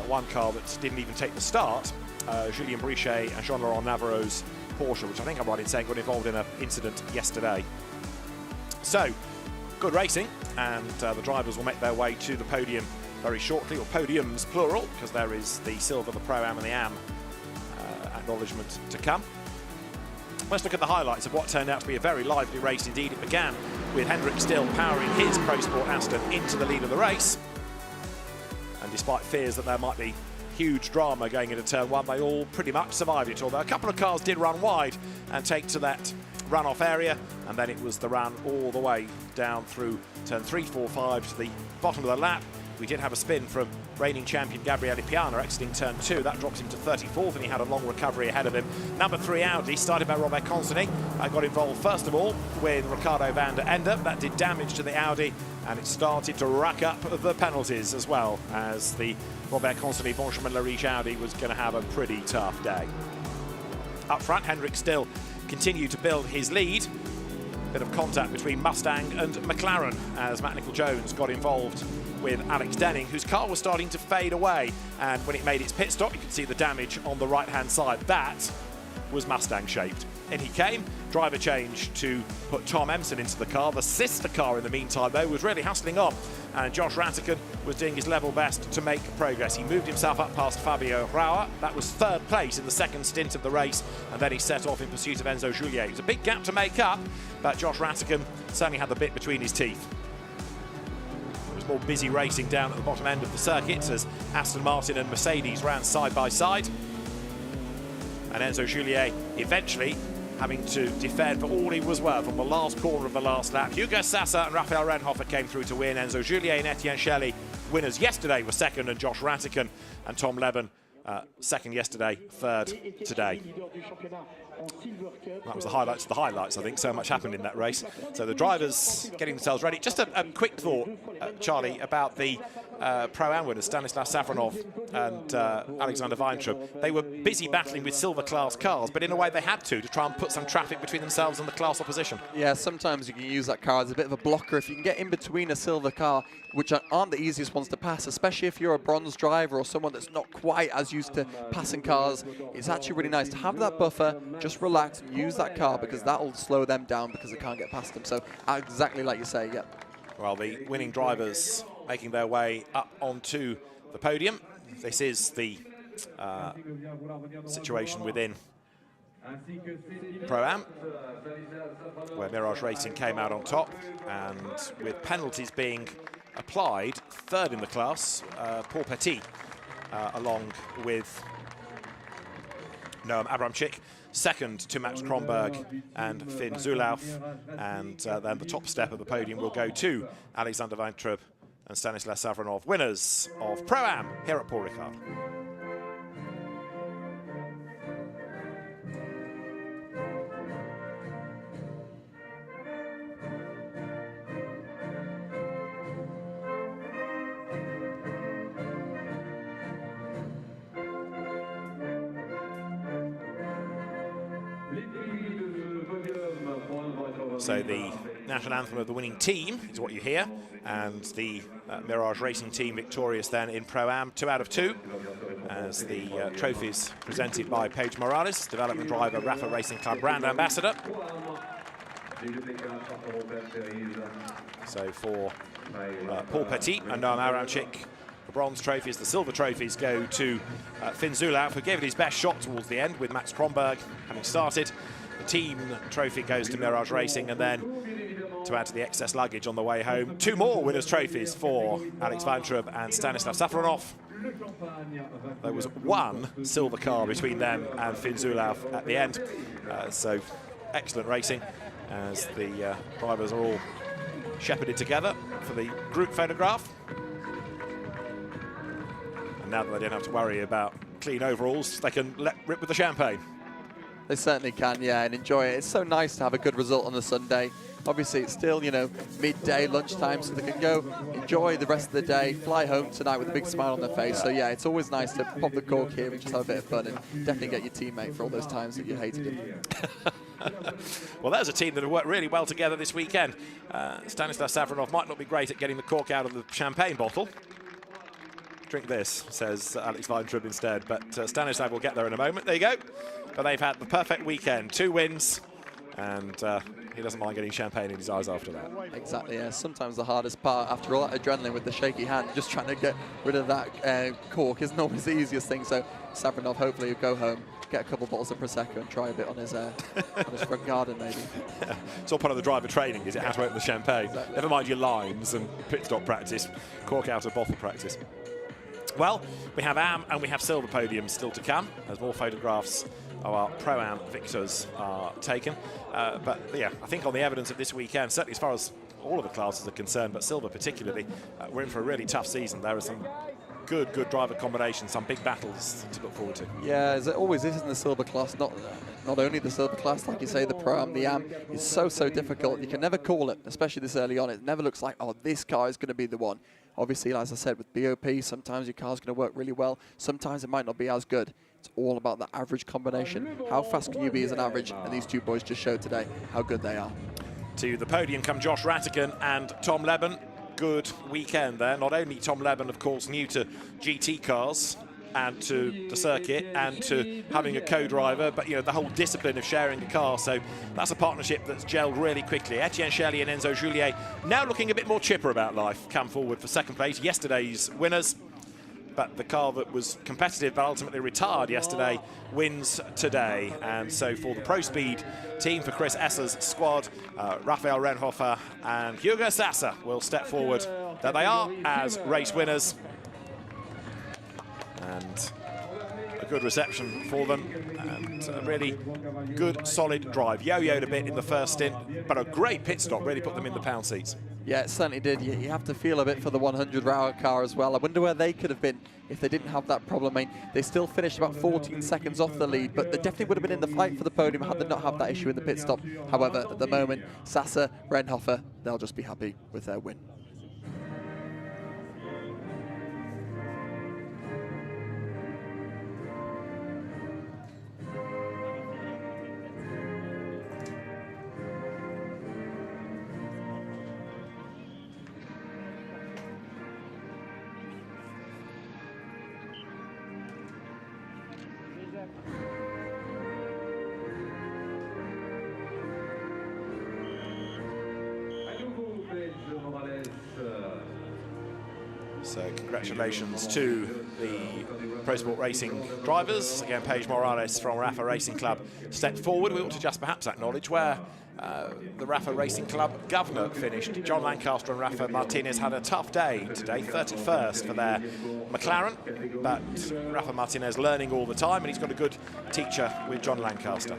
Speaker 1: one car that didn't even take the start, Julien Brichet and Jean-Laurent Navarro's Porsche, which I think I'm right in saying got involved in an incident yesterday. So, good racing, and the drivers will make their way to the podium very shortly, or podiums plural, because there is the silver, the Pro-Am and the Am acknowledgement to come. Let's look at the highlights of what turned out to be a very lively race indeed. It began with Hendrik Still powering his Pro Sport Aston into the lead of the race. And despite fears that there might be huge drama going into turn one, they all pretty much survived it, although a couple of cars did run wide and take to that runoff area, and then it was the run all the way down through turn 3, 4, 5 to the bottom of the lap. We did have a spin from reigning champion Gabriele Piana exiting turn 2. That drops him to 34th, and he had a long recovery ahead of him. Number 3 Audi, started by Robert Consonny, got involved first of all with Ricardo van der Ende. That did damage to the Audi, and it started to rack up the penalties as well, as the Robert Consonny Benjamin Lariche Audi was going to have a pretty tough day. Up front, Hendrik Still continued to build his lead. Bit of contact between Mustang and McLaren as Matt Nicol-Jones got involved with Alex Denning, whose car was starting to fade away, and when it made its pit stop you could see the damage on the right hand side. That was Mustang shaped. In he came, driver change to put Tom Emson into the car. The sister car in the meantime though was really hustling on, and Josh Ratican was doing his level best to make progress. He moved himself up past Fabio Rauer. That was third place in the second stint of the race, and then he set off in pursuit of Enzo Juliet. It was a big gap to make up, but Josh Ratican certainly had the bit between his teeth. It was more busy racing down at the bottom end of the circuit as Aston Martin and Mercedes ran side by side, and Enzo Juliet eventually having to defend for all he was worth on the last corner of the last lap. Hugo Sassa and Raphael Renhofer came through to win. Enzo Juliet and Etienne Shelley, winners yesterday, were second, and Josh Ratican and Tom Leben, second yesterday, third today. That was the highlights of the highlights, I think. So much happened in that race. So the drivers getting themselves ready. Just a quick thought, Charlie, about the Pro-Am winners, Stanislav Safronov and Alexander Weintraub. They were busy battling with silver class cars, but in a way they had to try and put some traffic between themselves and the class opposition.
Speaker 2: Yeah, sometimes you can use that car as a bit of a blocker. If you can get in between a silver car, which aren't the easiest ones to pass, especially if you're a bronze driver or someone that's not quite as used to passing cars, it's actually really nice to have that buffer, just relax and use that car, because that'll slow them down because they can't get past them. So exactly like you say, yeah.
Speaker 1: Well, the winning drivers making their way up onto the podium. This is the situation within Pro-Am, where Mirage Racing came out on top, and with penalties being applied, third in the class, Paul Petit, along with Noam Abramczyk, second to Max Kronberg and Finn Zulauf, and then the top step of the podium will go to Alexander Weintraub and Stanislav Safronov, winners of Pro-Am here at Paul Ricard. So the national anthem of the winning team is what you hear, and the Mirage Racing team victorious then in Pro-Am, 2 out of 2, as the trophies presented by Paige Morales, development driver, RAFA Racing Club brand ambassador. So for Paul Petit and Noam Abramczyk, the bronze trophies, the silver trophies go to Finn Zulauf, who gave it his best shot towards the end with Max Kronberg having started. The team trophy goes to Mirage Racing, and then to add to the excess luggage on the way home, 2 more winners' trophies for Alex Weintraub and Stanislav Safronov. There was 1 silver car between them and Finn Zulauf at the end. So excellent racing as the drivers are all shepherded together for the group photograph. And now that they don't have to worry about clean overalls, they can let rip with the champagne.
Speaker 2: They certainly can, yeah, and enjoy it. It's so nice to have a good result on a Sunday. Obviously, it's still, you know, midday, lunchtime, so they can go enjoy the rest of the day, fly home tonight with a big smile on their face. So, yeah, it's always nice to pop the cork here and just have a bit of fun and definitely get your teammate for all those times that you hated him.
Speaker 1: Well, there's a team that have worked really well together this weekend. Stanislav Savronov might not be great at getting the cork out of the champagne bottle. Drink this, says Alex Weintraub instead, but Stanislav will get there in a moment. There you go. But they've had the perfect weekend. 2 wins, and he doesn't mind getting champagne in his eyes after that.
Speaker 2: Exactly, yeah. Sometimes the hardest part, after all that adrenaline with the shaky hand, just trying to get rid of that cork isn't always the easiest thing. So Savronov hopefully will go home, get a couple bottles of Prosecco and try a bit on his front garden, maybe.
Speaker 1: Yeah. It's all part of the driver training, is it? How to open the champagne. Exactly. Never mind your lines and pit stop practice, cork out of bottle practice. Well, we have AM and we have silver podiums still to come as more photographs of our Pro-Am victors are taken. But yeah, I think on the evidence of this weekend, certainly as far as all of the classes are concerned, but silver particularly, we're in for a really tough season. There are some good driver combinations, some big battles to look forward to.
Speaker 2: Yeah, as it always is in the silver class, not only the silver class, like you say, the Pro-Am, the AM, is so difficult. You can never call it, especially this early on. It never looks like, oh, this car is going to be the one. Obviously, as I said, with BOP, sometimes your car's going to work really well. Sometimes it might not be as good. It's all about the average combination. How fast can you be as an average? And these two boys just showed today how good they are.
Speaker 1: To the podium come Josh Rattigan and Tom Leben. Good weekend there. Not only Tom Leben, of course, new to GT cars and to the circuit and to having a co-driver, but you know, the whole discipline of sharing a car. So that's a partnership that's gelled really quickly. Etienne Shelley and Enzo Juliet now looking a bit more chipper about life, come forward for second place. Yesterday's winners, but the car that was competitive but ultimately retired yesterday wins today. And so for the Pro Speed team, for Chris Esser's squad, Raphael Renhofer and Hugo Sasser will step forward. There they are as race winners. And a good reception for them, and a really good, solid drive. Yo-yoed a bit in the first stint, but a great pit stop really put them in the pound seats.
Speaker 2: Yeah, it certainly did. You have to feel a bit for the 100-hour car as well. I wonder where they could have been if they didn't have that problem. I mean, they still finished about 14 seconds off the lead, but they definitely would have been in the fight for the podium had they not have that issue in the pit stop. However, at the moment, Sasser, Renhofer, they'll just be happy with their win.
Speaker 1: So congratulations to the Pro Sport Racing drivers. Again, Paige Morales from RAFA Racing Club stepped forward. We ought to just perhaps acknowledge where the RAFA Racing Club governor finished. John Lancaster and Rafa Martinez had a tough day today, 31st for their McLaren, but Rafa Martinez learning all the time, and he's got a good teacher with John Lancaster.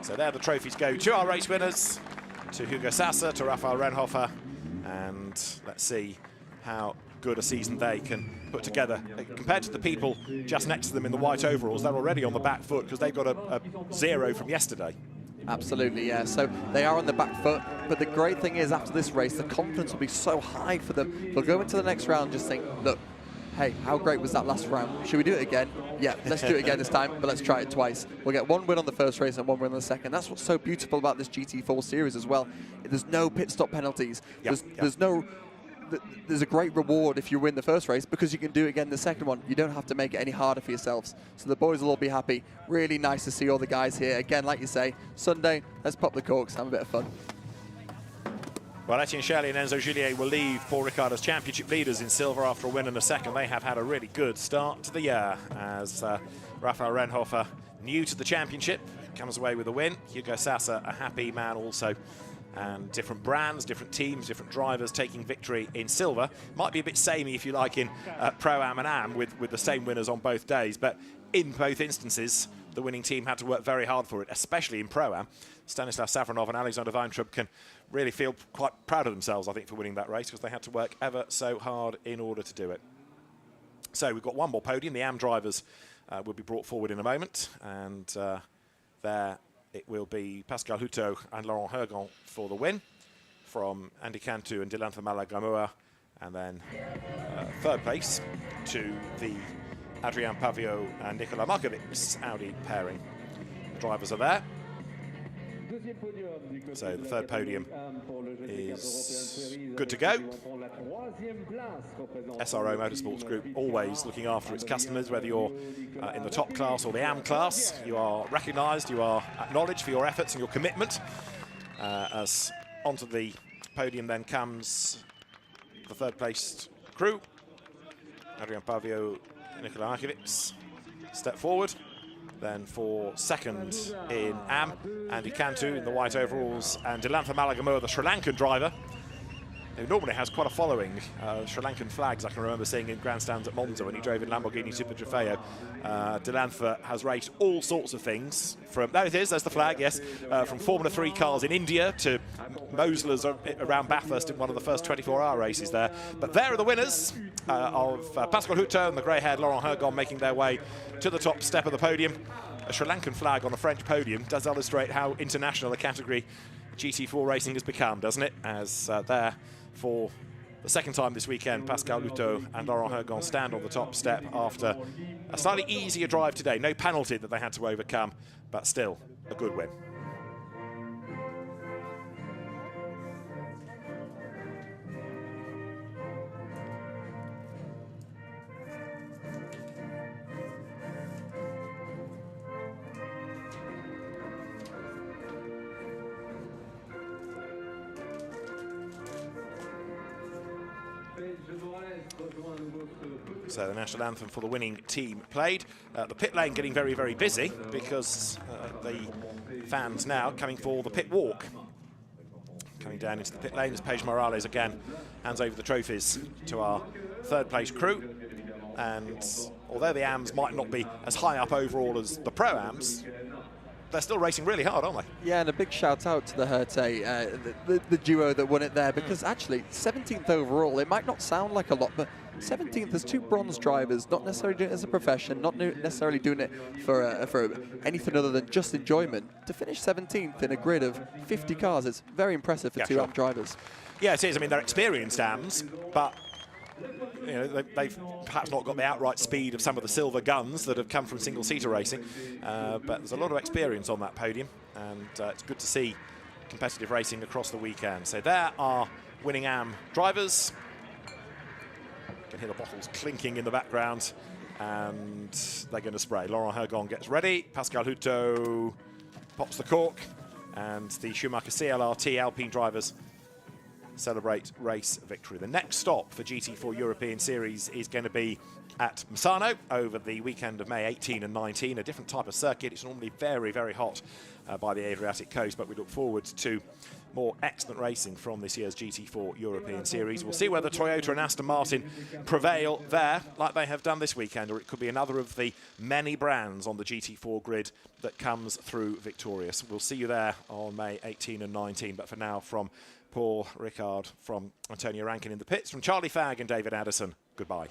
Speaker 1: So there the trophies go to our race winners, to Hugo Sasser, to Raphael Renhofer, and let's see how good a season they can put together. Compared to the people just next to them in the white overalls, they're already on the back foot because they've got a 0 from yesterday.
Speaker 2: Absolutely, yeah. So they are on the back foot, but the great thing is after this race, the confidence will be so high for them. They'll go into the next round and just think, look, hey, how great was that last round? Should we do it again? Yeah, let's do it again this time, but let's try it twice. We'll get 1 win on the first race and 1 win on the second. That's what's so beautiful about this GT4 series as well. There's no pit stop penalties. There's a great reward if you win the first race because you can do it again the second one. You don't have to make it any harder for yourselves. So the boys will all be happy. Really nice to see all the guys here. Again, like you say, Sunday, let's pop the corks, have a bit of fun.
Speaker 1: Well, Etienne Shelley and Enzo Juliet will leave Paul Ricard as championship leaders in silver after a win and a second. They have had a really good start to the year as Raphael Renhofer, new to the championship, comes away with a win. Hugo Sasser, a happy man also. And different brands, different teams, different drivers taking victory in silver. Might be a bit samey, if you like, in Pro-Am and Am with the same winners on both days. But in both instances, the winning team had to work very hard for it, especially in Pro-Am. Stanislav Savronov and Alexander Weintraub can really feel quite proud of themselves, I think, for winning that race because they had to work ever so hard in order to do it. So we've got one more podium. The Am drivers will be brought forward in a moment. And their it will be Pascal Houteau and Laurent Hergon for the win, from Andy Cantu and Dylan Malagramoa, and then third place to the Adrien Pavio and Nicolas Markovic's Audi pairing. The drivers are there. So the third podium is good to go. SRO Motorsports Group always looking after its customers, whether you're in the top class or the AM class. You are recognised, you are acknowledged for your efforts and your commitment. As onto the podium then comes the third placed crew. Adrien Pavio and Nicolas Markovic step forward. Then for second in AM, Andy Cantu in the white overalls, and Dylan Malagramoa, the Sri Lankan driver, who normally has quite a following. Sri Lankan flags I can remember seeing in grandstands at Monza when he drove in Lamborghini Super Trofeo. Dylan has raced all sorts of things. From there it is, there's the flag, yes. From Formula 3 cars in India to Moslers around Bathurst in one of the first 24-hour races there. But there are the winners of Pascal Houteau and the grey-haired Laurent Hergon making their way to the top step of the podium. A Sri Lankan flag on a French podium does illustrate how international a category GT4 racing has become, doesn't it? As there for the second time this weekend, Pascal Houteau and Laurent Hergon stand on the top step after a slightly easier drive today. No penalty that they had to overcome, but still a good win. So the national anthem for the winning team played. The pit lane getting very, very busy because the fans now coming for the pit walk. Coming down into the pit lane as Paige Morales again hands over the trophies to our third place crew. And although the AMs might not be as high up overall as the Pro-Ams, they're still racing really hard, aren't they?
Speaker 2: Yeah, and a big shout out to the Herté, the duo that won it there, because actually 17th overall, it might not sound like a lot, but 17th, there's two bronze drivers, not necessarily doing it as a profession, not necessarily doing it for anything other than just enjoyment. To finish 17th in a grid of 50 cars, it's very impressive for two AM drivers.
Speaker 1: Yeah, it is. I mean, they're experienced AMs, but you know, they've perhaps not got the outright speed of some of the silver guns that have come from single-seater racing, but there's a lot of experience on that podium, and it's good to see competitive racing across the weekend. So there are winning AM drivers. You can hear the bottles clinking in the background, and they're going to spray. Laurent Hergon gets ready. Pascal Houteau pops the cork, and the Schumacher CLRT Alpine drivers celebrate race victory. The next stop for GT4 European Series is going to be at Misano over the weekend of May 18 and 19, a different type of circuit. It's normally very, very hot by the Adriatic coast, but we look forward to more excellent racing from this year's GT4 European Series. We'll see whether Toyota and Aston Martin prevail there like they have done this weekend, or it could be another of the many brands on the GT4 grid that comes through victorious. We'll see you there on May 18 and 19, but for now, from Paul Ricard, from Antonio Rankin in the pits, from Charlie Fagg and David Addison, goodbye.